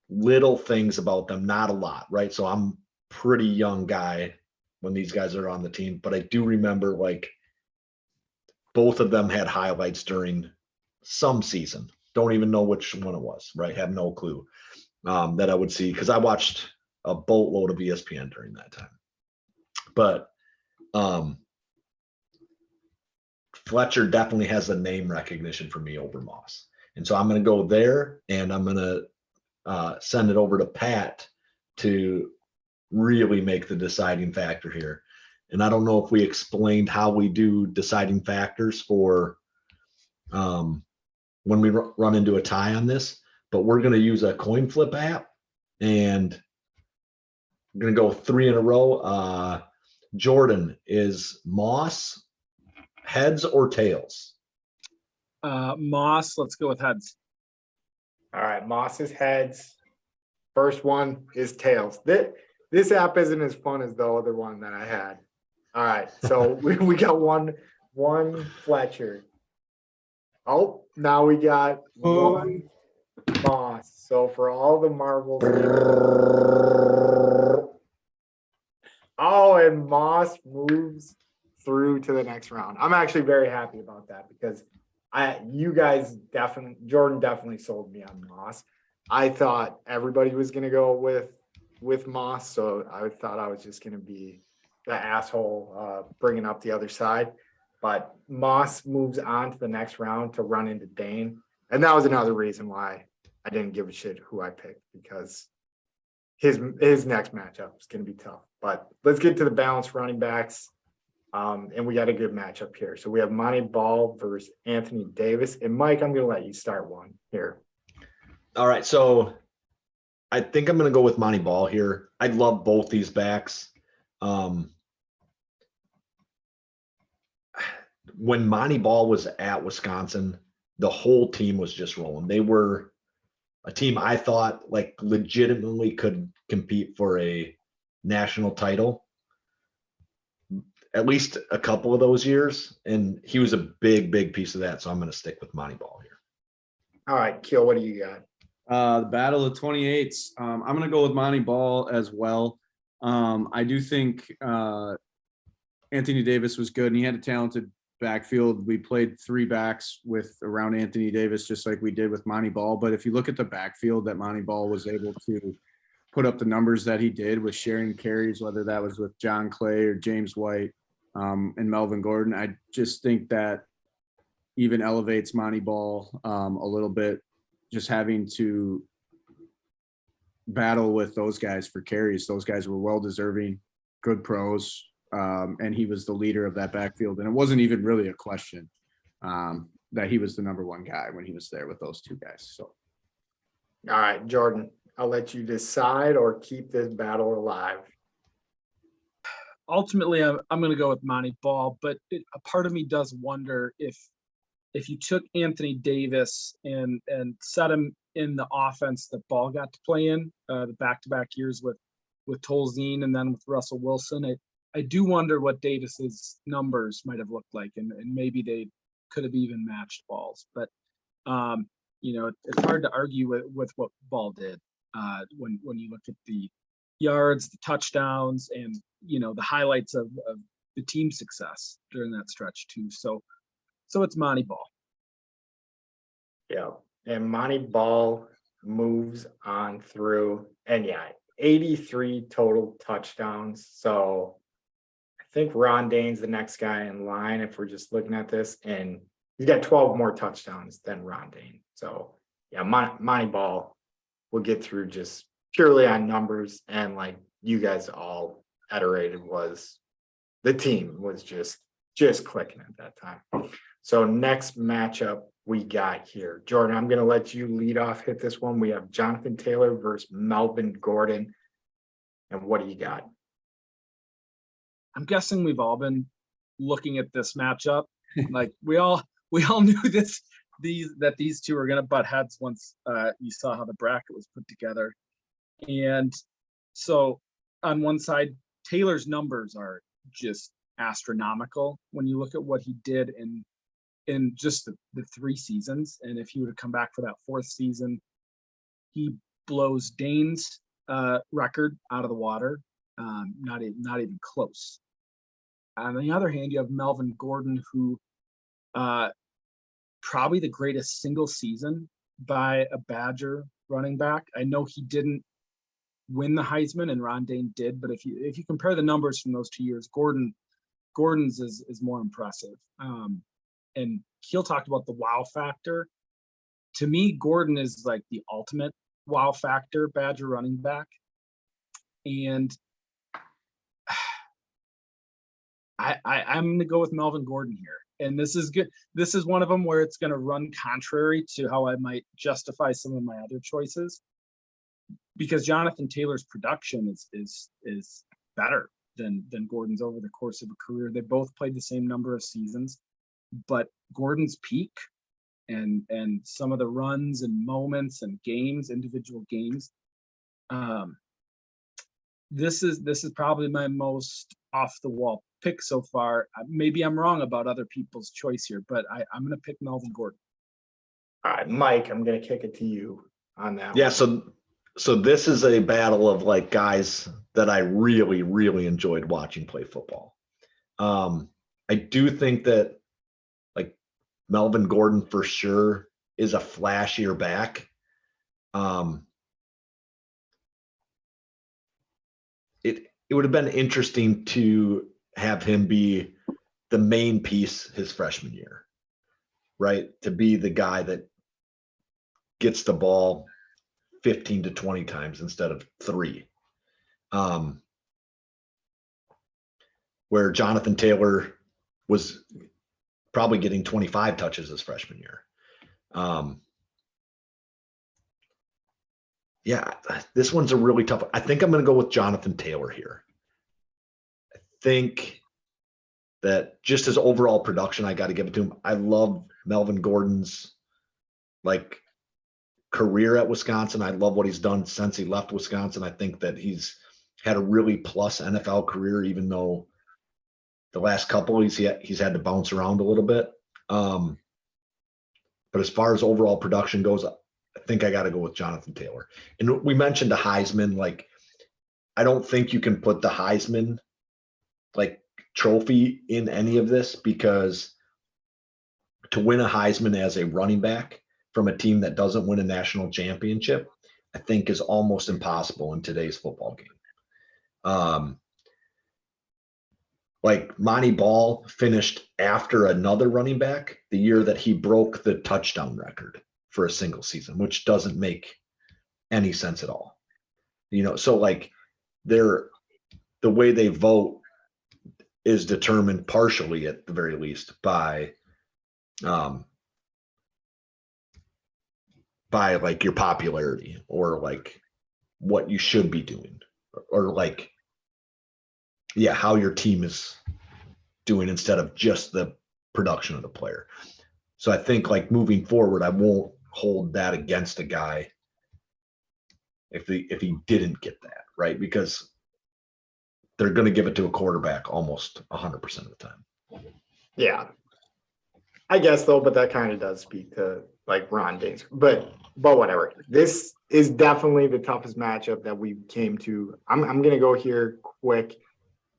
little things about them, not a lot, right? So I'm pretty young guy when these guys are on the team, but I do remember like both of them had highlights during some season. Don't even know which one it was, right? Have no clue. That I would see because I watched a boatload of ESPN during that time. But Fletcher definitely has a name recognition for me over Moss. And so I'm going to go there, and I'm going to send it over to Pat to really make the deciding factor here. And I don't know if we explained how we do deciding factors for when we run into a tie on this. But we're going to use a coin flip app, and I'm going to go 3 in a row. Jordan, is Moss heads or tails? Moss, let's go with heads. All right, Moss is heads. First one is tails. This app isn't as fun as the other one that I had. All right, so we got one Fletcher. Oh, now we got one Moss. So for all the marbles. Oh, and Moss moves through to the next round. I'm actually very happy about that because Jordan definitely sold me on Moss. I thought everybody was going to go with Moss, so I thought I was just going to be the asshole bringing up the other side. But Moss moves on to the next round to run into Dane, and that was another reason why I didn't give a shit who I picked because his next matchup is going to be tough. But let's get to the balanced running backs. And we got a good matchup here. So we have Monty Ball versus Anthony Davis. And Mike, I'm going to let you start one here. All right. So I think I'm going to go with Monty Ball here. I love both these backs. When Monty Ball was at Wisconsin, the whole team was just rolling. They were a team I thought like legitimately could compete for a national title at least a couple of those years. And he was a big piece of that. So I'm going to stick with Monty Ball here. All right, Keel, what do you got? The battle of 28s. I'm going to go with Monty Ball as well. I do think Anthony Davis was good, and he had a talented backfield. We played 3 backs with around Anthony Davis, just like we did with Monty Ball. But if you look at the backfield that Monty Ball was able to put up the numbers that he did with sharing carries, whether that was with John Clay or James White and Melvin Gordon, I just think that even elevates Monty Ball a little bit, just having to battle with those guys for carries. Those guys were well deserving good pros, and he was the leader of that backfield. And it wasn't even really a question that he was the number one guy when he was there with those two guys. So, All right, Jordan, I'll let you decide or keep this battle alive. Ultimately, I'm going to go with Monty Ball, but a part of me does wonder if you took Anthony Davis and set him in the offense that Ball got to play in the back-to-back years with Tolzien and then with Russell Wilson, I do wonder what Davis's numbers might have looked like, and maybe they could have even matched Ball's. But it's hard to argue with what Ball did when you look at the yards, the touchdowns, and the highlights of the team success during that stretch too. So it's Monty Ball. Yeah, and Monty Ball moves on through, and 83 total touchdowns. So I think Ron Dayne's the next guy in line if we're just looking at this, and he's got 12 more touchdowns than Ron Dayne. So yeah, Monty Ball will get through just purely on numbers, and like you guys all iterated, was the team was just clicking at that time. So next matchup we got here, Jordan, I'm going to let you lead off, hit this one. We have Jonathan Taylor versus Melvin Gordon. And what do you got? I'm guessing we've all been looking at this matchup. Like we all knew that these two were going to butt heads once you saw how the bracket was put together. And so on one side, Taylor's numbers are just astronomical when you look at what he did in just the 3 seasons. And if he would have come back for that 4th season, he blows Dane's record out of the water. Not even close. On the other hand, you have Melvin Gordon, who probably the greatest single season by a Badger running back. I know he didn't win the Heisman and Ron Dayne did, but if you compare the numbers from those 2 years, Gordon's is more impressive. And Keel talked about the wow factor. To me, Gordon is like the ultimate wow factor Badger running back. And I'm going to go with Melvin Gordon here. And this is good. This is one of them where it's going to run contrary to how I might justify some of my other choices, because Jonathan Taylor's production is better than Gordon's over the course of a career. They both played the same number of seasons, but Gordon's peak and some of the runs and moments and games, individual games, this is probably my most off the wall pick so far. Maybe I'm wrong about other people's choice here, but I'm going to pick Melvin Gordon. All right, Mike, I'm going to kick it to you on that. Yeah. one. So this is a battle of like guys that I really, really enjoyed watching play football. I do think that like Melvin Gordon for sure is a flashier back. It would have been interesting to have him be the main piece his freshman year, right? To be the guy that gets the ball 15 to 20 times instead of 3. Where Jonathan Taylor was probably getting 25 touches his freshman year. Yeah, this one's a really tough. I think I'm going to go with Jonathan Taylor here. I think that just his overall production, I got to give it to him. I love Melvin Gordon's like career at Wisconsin. I love what he's done since he left Wisconsin. I think that he's had a really plus NFL career, even though the last couple he's had to bounce around a little bit. But as far as overall production goes, I think I got to go with Jonathan Taylor. And we mentioned the Heisman. Like, I don't think you can put the Heisman like trophy in any of this, because to win a Heisman as a running back from a team that doesn't win a national championship, I think is almost impossible in today's football game. Like Monty Ball finished after another running back the year that he broke the touchdown record for a single season, which doesn't make any sense at all. So like the way they vote is determined partially, at the very least, by like your popularity or like what you should be doing or like, yeah, how your team is doing instead of just the production of the player. So I think like moving forward, I won't hold that against a guy if he didn't get that, right? Because they're going to give it to a quarterback almost 100% of the time. Yeah. I guess though, but that kind of does speak to like Ron Dings. But whatever. This is definitely the toughest matchup that we came to. I'm gonna go here quick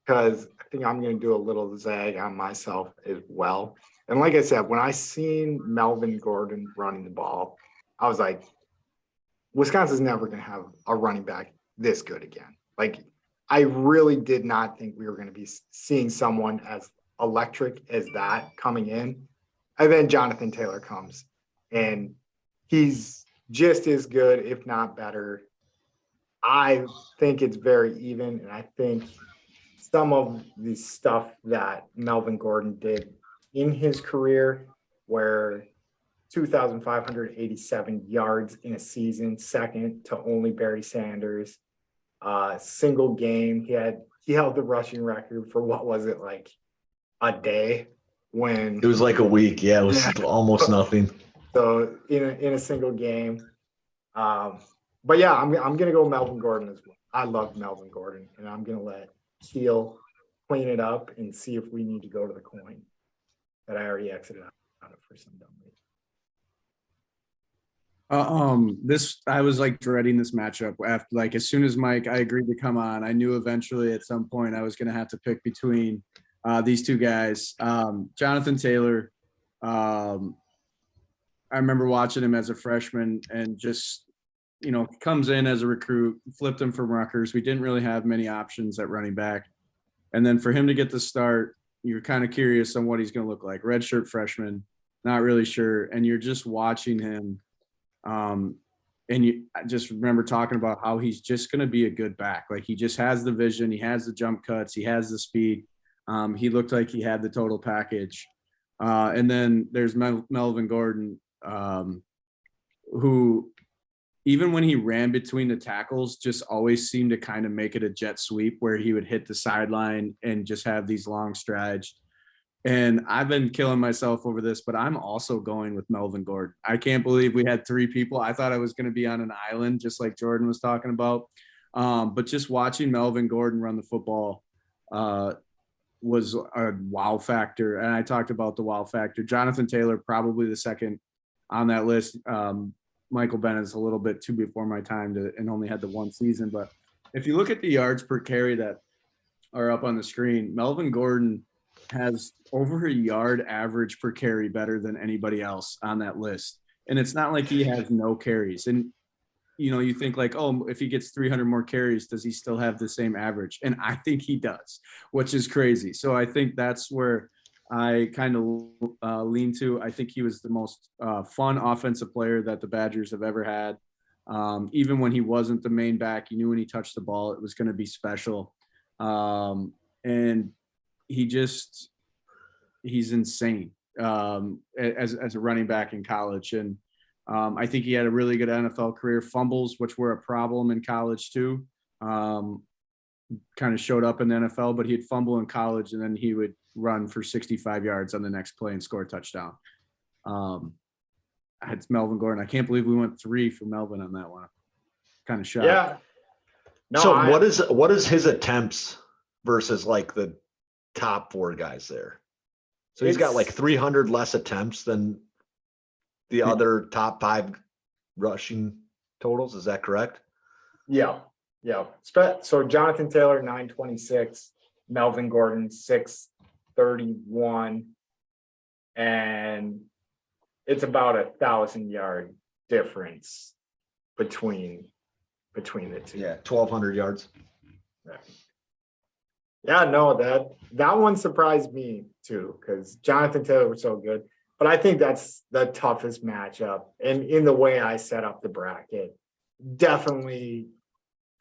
because I think I'm gonna do a little zag on myself as well. And like I said, when I seen Melvin Gordon running the ball, I was like, Wisconsin's never gonna have a running back this good again. Like, I really did not think we were gonna be seeing someone as electric as that coming in. And then Jonathan Taylor comes and he's just as good, if not better. I think it's very even. And I think some of the stuff that Melvin Gordon did in his career, where 2,587 yards in a season, second to only Barry Sanders, single game. He held the rushing record for what was it, like a day? When It was like a week. Yeah, it was almost nothing. So in a single game. But yeah, I'm gonna go Melvin Gordon as well. I love Melvin Gordon, and I'm gonna let Keel clean it up and see if we need to go to the coin that I already exited out of for some dumb reason. I was like dreading this matchup after, like, as soon as Mike, I agreed to come on, I knew eventually at some point I was going to have to pick between these two guys. Jonathan Taylor, I remember watching him as a freshman and just, comes in as a recruit, flipped him from Rutgers. We didn't really have many options at running back. And then for him to get the start, you're kind of curious on what he's going to look like. Redshirt freshman, not really sure. And you're just watching him. I just remember talking about how he's just going to be a good back. Like, he just has the vision. He has the jump cuts. He has the speed. He looked like he had the total package. And then there's Melvin Gordon, who, even when he ran between the tackles, just always seemed to kind of make it a jet sweep where he would hit the sideline and just have these long strides. And I've been killing myself over this, but I'm also going with Melvin Gordon. I can't believe we had three people. I thought I was going to be on an island, just like Jordan was talking about. But just watching Melvin Gordon run the football was a wow factor. And I talked about the wow factor. Jonathan Taylor, probably the second on that list. Michael Bennett's a little bit too before my time and only had the one season. But if you look at the yards per carry that are up on the screen, Melvin Gordon has over a yard average per carry better than anybody else on that list. And it's not like he has no carries. And, you think like, oh, if he gets 300 more carries, does he still have the same average? And I think he does, which is crazy. So I think that's where I kind of lean to. I think he was the most fun offensive player that the Badgers have ever had. Even when he wasn't the main back, you knew when he touched the ball, it was going to be special. And he's insane as a running back in college. And I think he had a really good NFL career. Fumbles, which were a problem in college too, kind of showed up in the NFL, but he'd fumble in college and then he would run for 65 yards on the next play and score a touchdown. It's Melvin Gordon. I can't believe we went 3 for Melvin on that one. Kind of shocked. Yeah. No, So what is his attempts versus like the top 4 guys there? So he's got like 300 less attempts than the other top 5 rushing totals. Is that correct? Yeah. So Jonathan Taylor, 926, Melvin Gordon, 631, and it's about 1,000-yard difference between the two. Yeah, 1,200 yards. Yeah, no, that one surprised me too, because Jonathan Taylor was so good. But I think that's the toughest matchup. And in the way I set up the bracket, definitely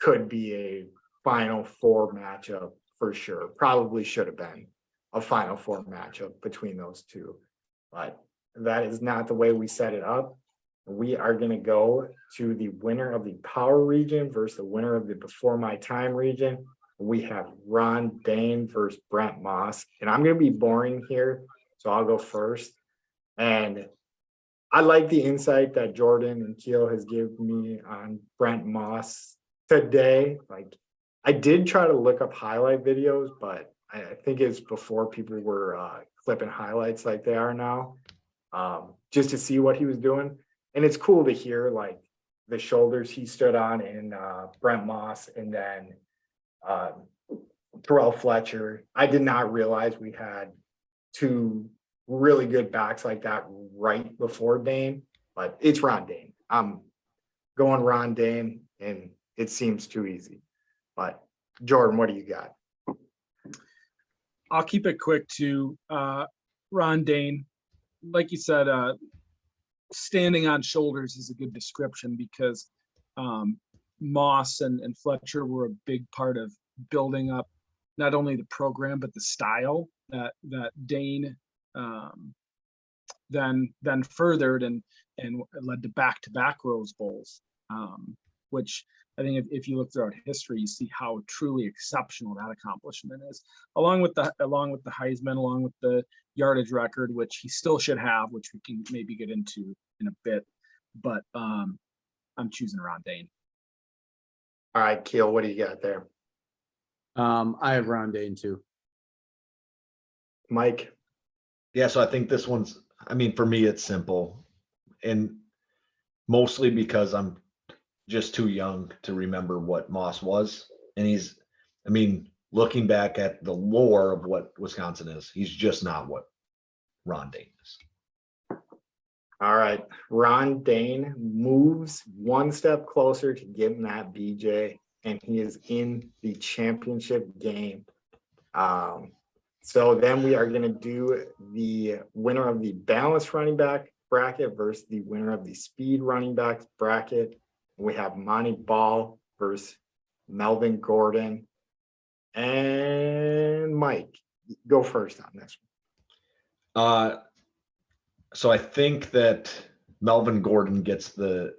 could be a Final Four matchup for sure. Probably should have been a Final Four matchup between those two. But that is not the way we set it up. We are going to go to the winner of the Power region versus the winner of the Before My Time region. We have Ron Dane versus Brent Moss. And I'm going to be boring here, so I'll go first. And I like the insight that Jordan and Keel has given me on Brent Moss today. Like, I did try to look up highlight videos, but I think it's before people were clipping highlights like they are now, just to see what he was doing. And it's cool to hear like the shoulders he stood on in Brent Moss, and then Terrell Fletcher. I did not realize we had two really good backs like that right before Dane, but it's Ron Dane. I'm going Ron Dane, and it seems too easy. But Jordan, what do you got? I'll keep it quick to Ron Dane. Like you said, standing on shoulders is a good description, because Moss and Fletcher were a big part of building up not only the program but the style that Dane then furthered and led to back-to-back Rose Bowls, which I think if you look throughout history, you see how truly exceptional that accomplishment is. Along with the Heisman, along with the yardage record, which he still should have, which we can maybe get into in a bit. But I'm choosing Ron Dane. All right, Keel, what do you got there? I have Ron Dane too. Mike? Yeah, so I think this one's, I mean, for me, it's simple. And mostly because I'm just too young to remember what Moss was. And he's, I mean, looking back at the lore of what Wisconsin is, he's just not what Ron Dane is. All right. Ron Dane moves one step closer to getting that BJ, and he is in the championship game. So then we are going to do the winner of the balanced running back bracket versus the winner of the speed running back bracket. We have Monty Ball versus Melvin Gordon. And Mike, go first on this one. So I think that Melvin Gordon gets the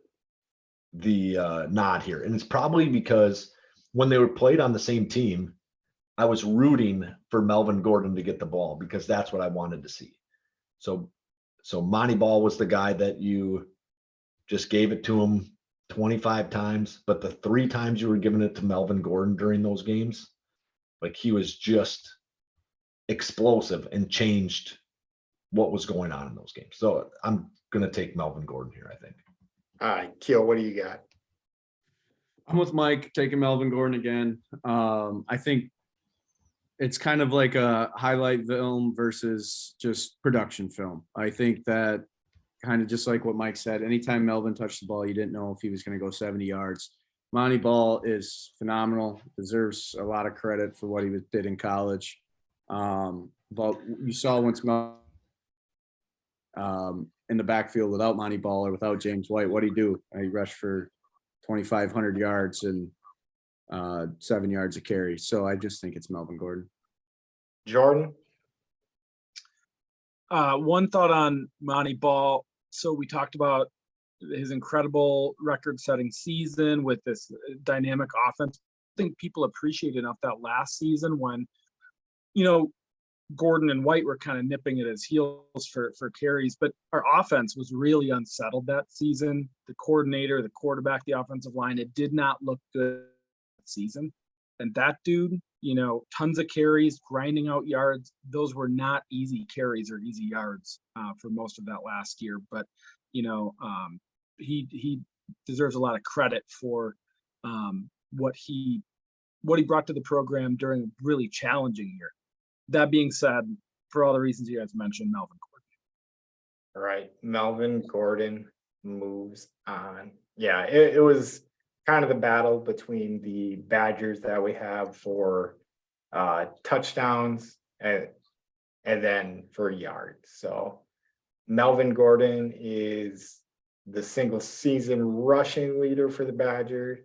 nod here. And it's probably because when they were played on the same team, I was rooting for Melvin Gordon to get the ball because that's what I wanted to see. So Monty Ball was the guy that you just gave it to him 25 times, but the 3 times you were giving it to Melvin Gordon during those games, like he was just explosive and changed what was going on in those games. So I'm going to take Melvin Gordon here, I think. All right, Keel, what do you got? I'm with Mike, taking Melvin Gordon again. I think it's kind of like a highlight film versus just production film. I think that kind of just like what Mike said, anytime Melvin touched the ball, you didn't know if he was going to go 70 yards. Monty Ball is phenomenal, deserves a lot of credit for what he did in college. But you saw once Melvin in the backfield without Monty Ball or without James White, what'd he do? He rushed for 2,500 yards and 7 yards a carry. So I just think it's Melvin Gordon. Jordan? One thought on Monty Ball. So we talked about his incredible record-setting season with this dynamic offense. I think people appreciate enough that last season when, Gordon and White were kind of nipping at his heels for carries, but our offense was really unsettled that season. The coordinator, the quarterback, the offensive line, it did not look good that season. And that dude, tons of carries, grinding out yards. Those were not easy carries or easy yards for most of that last year. But, he deserves a lot of credit for what he brought to the program during a really challenging year. That being said, for all the reasons you guys mentioned, Melvin Gordon. All right, Melvin Gordon moves on. Yeah, it was kind of the battle between the Badgers that we have for touchdowns and then for yards. So Melvin Gordon is the single season rushing leader for the Badgers.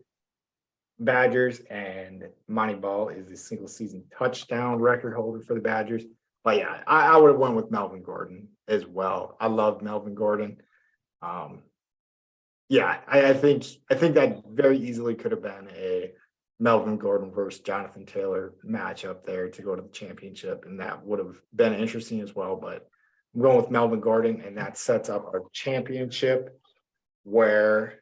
Badgers, and Monty Ball is the single season touchdown record holder for the Badgers. But yeah, I would have went with Melvin Gordon as well. I love Melvin Gordon. Yeah, I think that very easily could have been a Melvin Gordon versus Jonathan Taylor matchup there to go to the championship, and that would have been interesting as well. But I'm going with Melvin Gordon, and that sets up our championship where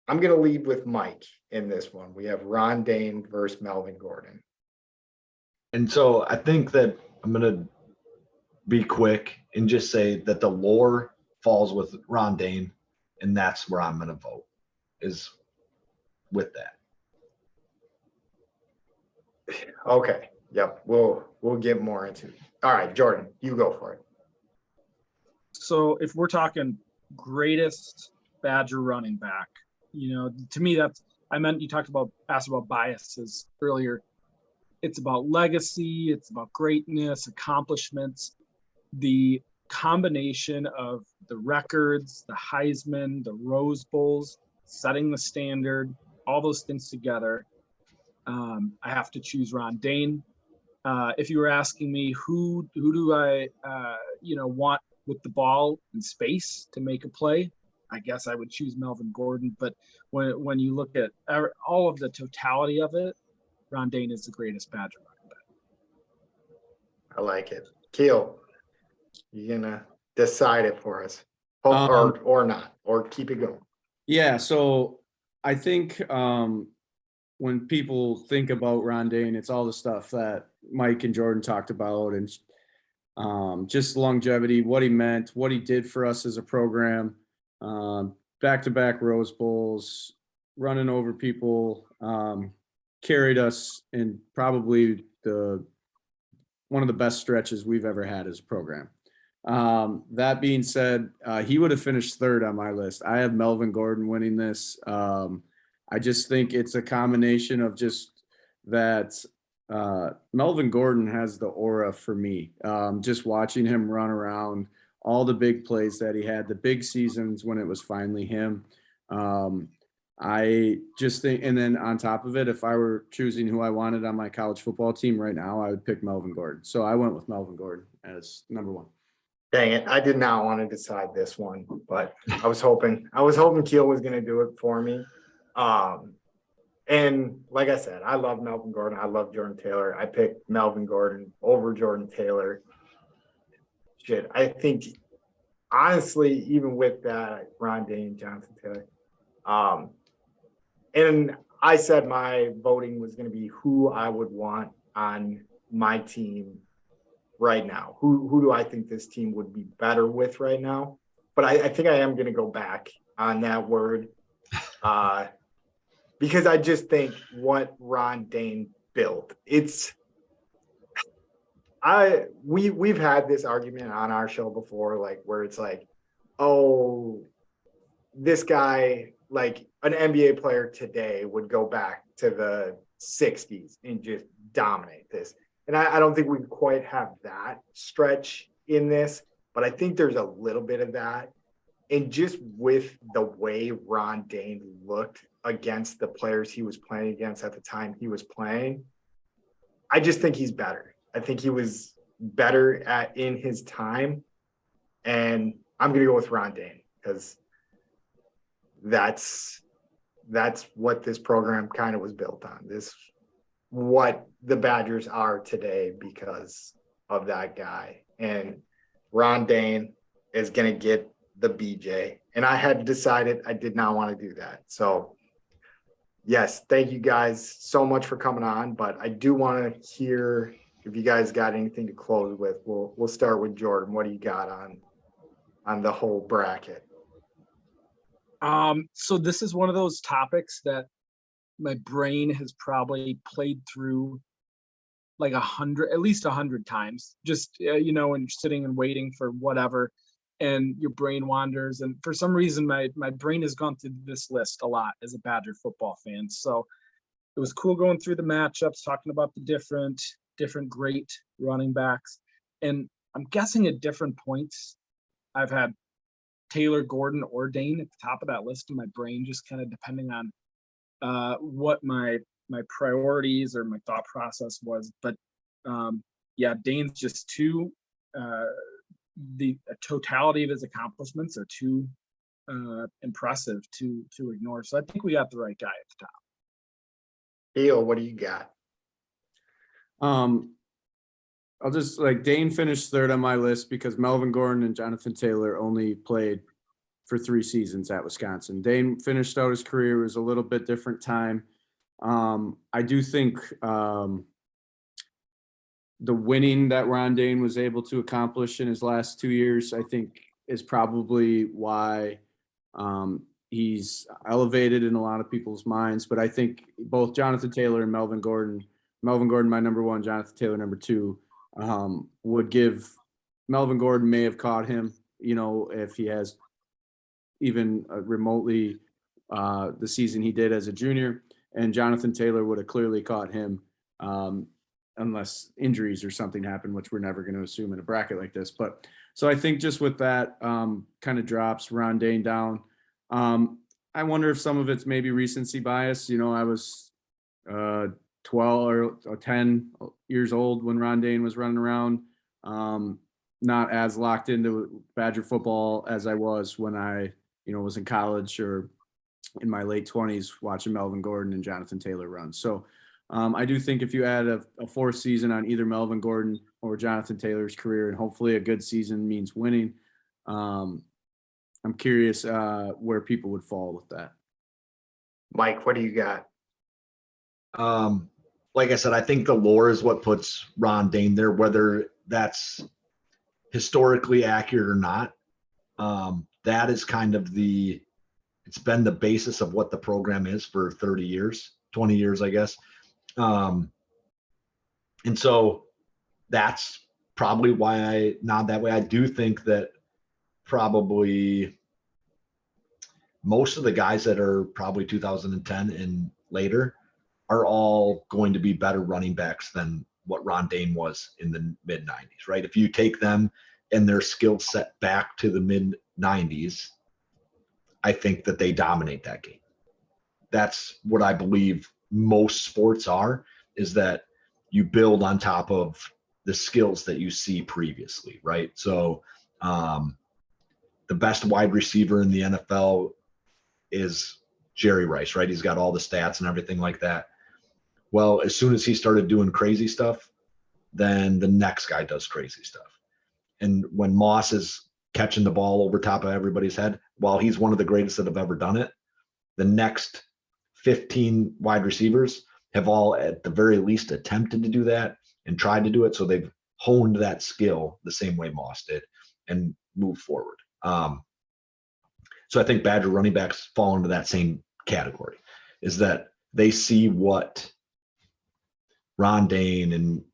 I'm going to lead with Mike in this one. We have Ron Dane versus Melvin Gordon. And so I think that I'm going to be quick and just say that the lore falls with Ron Dane, and that's where I'm going to vote, is with that. Okay. Yep. We'll get more into it. All right, Jordan, you go for it. So if we're talking greatest Badger running back, to me, you asked about biases earlier. It's about legacy, it's about greatness, accomplishments, the combination of the records, the Heisman, the Rose Bowls, setting the standard, all those things together. I have to choose Ron Dane. If you were asking me who do I want with the ball in space to make a play, I guess I would choose Melvin Gordon. But when you look at all of the totality of it, Ron Dane is the greatest Badger running back. I like it. Keel, you gonna decide it for us, or not, or keep it going? Yeah, so I think when people think about Ron Dane, it's all the stuff that Mike and Jordan talked about, and just longevity, what he meant, what he did for us as a program, back-to-back Rose Bowls, running over people, carried us in probably one of the best stretches we've ever had as a program. That being said, he would have finished third on my list. I have Melvin Gordon winning this. I just think it's a combination of just that Melvin Gordon has the aura for me. Just watching him run around, all the big plays that he had, the big seasons when it was finally him. I just think, and then on top of it, if I were choosing who I wanted on my college football team right now, I would pick Melvin Gordon. So I went with Melvin Gordon as number one. Dang it. I did not want to decide this one, but I was hoping Keel was going to do it for me. And like I said, I love Melvin Gordon. I love Jordan Taylor. I picked Melvin Gordon over Jordan Taylor. Shit. I think honestly, even with that, Ron Dane, Jonathan Taylor, and I said my voting was going to be who I would want on my team right now. Who do I think this team would be better with right now? But I think I am going to go back on that word because I just think what Ron Dane built. We've had this argument on our show before, like where it's like, oh, this guy, like an NBA player today would go back to the 60s and just dominate this. And I don't think we quite have that stretch in this, but I think there's a little bit of that. And just with the way Ron Dane looked against the players he was playing against at the time he was playing, I just think he's better. I think he was better in his time. And I'm going to go with Ron Dane because that's what this program kind of was built on. What the Badgers are today because of that guy. And Ron Dane is going to get the BJ. And I had decided I did not want to do that. So yes, thank you guys so much for coming on. But I do want to hear if you guys got anything to close with. We'll start with Jordan. What do you got on the whole bracket? So this is one of those topics that my brain has probably played through like at least 100 times, just, and you're sitting and waiting for whatever, and your brain wanders. And for some reason, my brain has gone through this list a lot as a Badger football fan. So it was cool going through the matchups, talking about the different great running backs. And I'm guessing at different points, I've had Taylor, Gordon, or Dane at the top of that list in my brain, just kind of depending on what my priorities or my thought process was, but yeah, Dane's just too the totality of his accomplishments are too impressive to ignore. So I think we got the right guy at the top. Theo, what do you got? I'll just like Dane finished third on my list because Melvin Gordon and Jonathan Taylor only played for 3 seasons at Wisconsin. Dane finished out his career. It was a little bit different time. I do think the winning that Ron Dane was able to accomplish in his last 2 years, I think is probably why he's elevated in a lot of people's minds. But I think both Jonathan Taylor and Melvin Gordon my number 1, Jonathan Taylor number 2, would give Melvin Gordon may have caught him, if he has even remotely the season he did as a junior, and Jonathan Taylor would have clearly caught him unless injuries or something happened, which we're never going to assume in a bracket like this. But so I think just with that kind of drops Ron Dane down. I wonder if some of it's maybe recency bias. I was 12 or 10 years old when Ron Dane was running around. Not as locked into Badger football as I was when I, was in college or in my late 20s watching Melvin Gordon and Jonathan Taylor run. So I do think if you add a 4th season on either Melvin Gordon or Jonathan Taylor's career, and hopefully a good season means winning, I'm curious where people would fall with that. Mike, what do you got? Like I said, I think the lore is what puts Ron Dane there, whether that's historically accurate or not. That is kind of it's been the basis of what the program is for 30 years, 20 years, I guess. And so that's probably why I nod that way. I do think that probably most of the guys that are probably 2010 and later are all going to be better running backs than what Ron Dane was in the mid 90s, right? If you take them and their skill set back to the mid 90s, I think that they dominate that game. That's what I believe most sports are, is that you build on top of the skills that you see previously, right? So the best wide receiver in the NFL is Jerry Rice, right? He's got all the stats and everything like that. Well, as soon as he started doing crazy stuff, then the next guy does crazy stuff. And when Moss is catching the ball over top of everybody's head, while he's one of the greatest that have ever done it, the next 15 wide receivers have all at the very least attempted to do that and tried to do it. So they've honed that skill the same way Moss did and moved forward. So I think Badger running backs fall into that same category, is that they see what Ron Dane and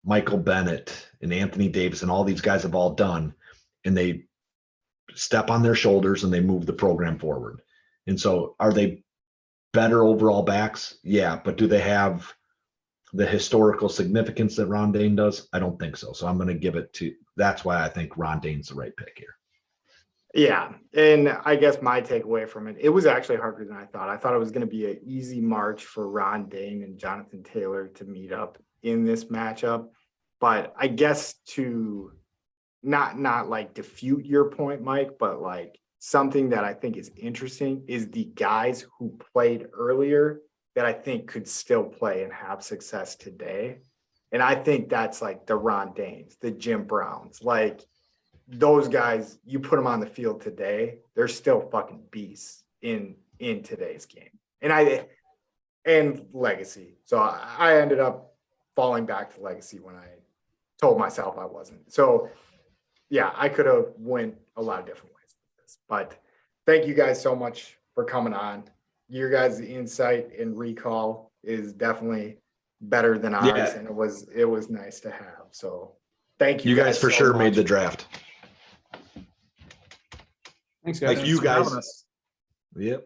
Michael Bennett and Anthony Davis and all these guys have all done, and they step on their shoulders and they move the program forward. And so are they better overall backs? Yeah, but do they have the historical significance that Ron Dane does? I don't think so. So I'm going to give it to, that's why I think Ron Dane's the right pick here. Yeah, and I guess my takeaway from it was actually harder than I thought. I thought it was going to be an easy march for Ron Dane and Jonathan Taylor to meet up in this matchup. But I guess to not like defute your point, Mike, but like something that I think is interesting is the guys who played earlier that I think could still play and have success today. And I think that's like the Ron Danes, the Jim Browns, like those guys, you put them on the field today, they're still fucking beasts in today's game. And legacy. So I ended up falling back to legacy when I told myself I wasn't. So yeah, I could have went a lot of different ways with this, but thank you guys so much for coming on. Your guys' insight and recall is definitely better than ours. Yeah. And it was nice to have. So thank you. You guys for so sure much. made the draft. Thanks, guys. Like you Thanks for having guys. us. Yep.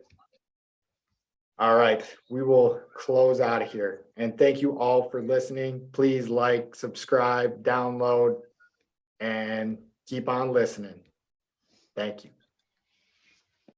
All right, we will close out of here. And thank you all for listening. Please like, subscribe, download, and keep on listening. Thank you.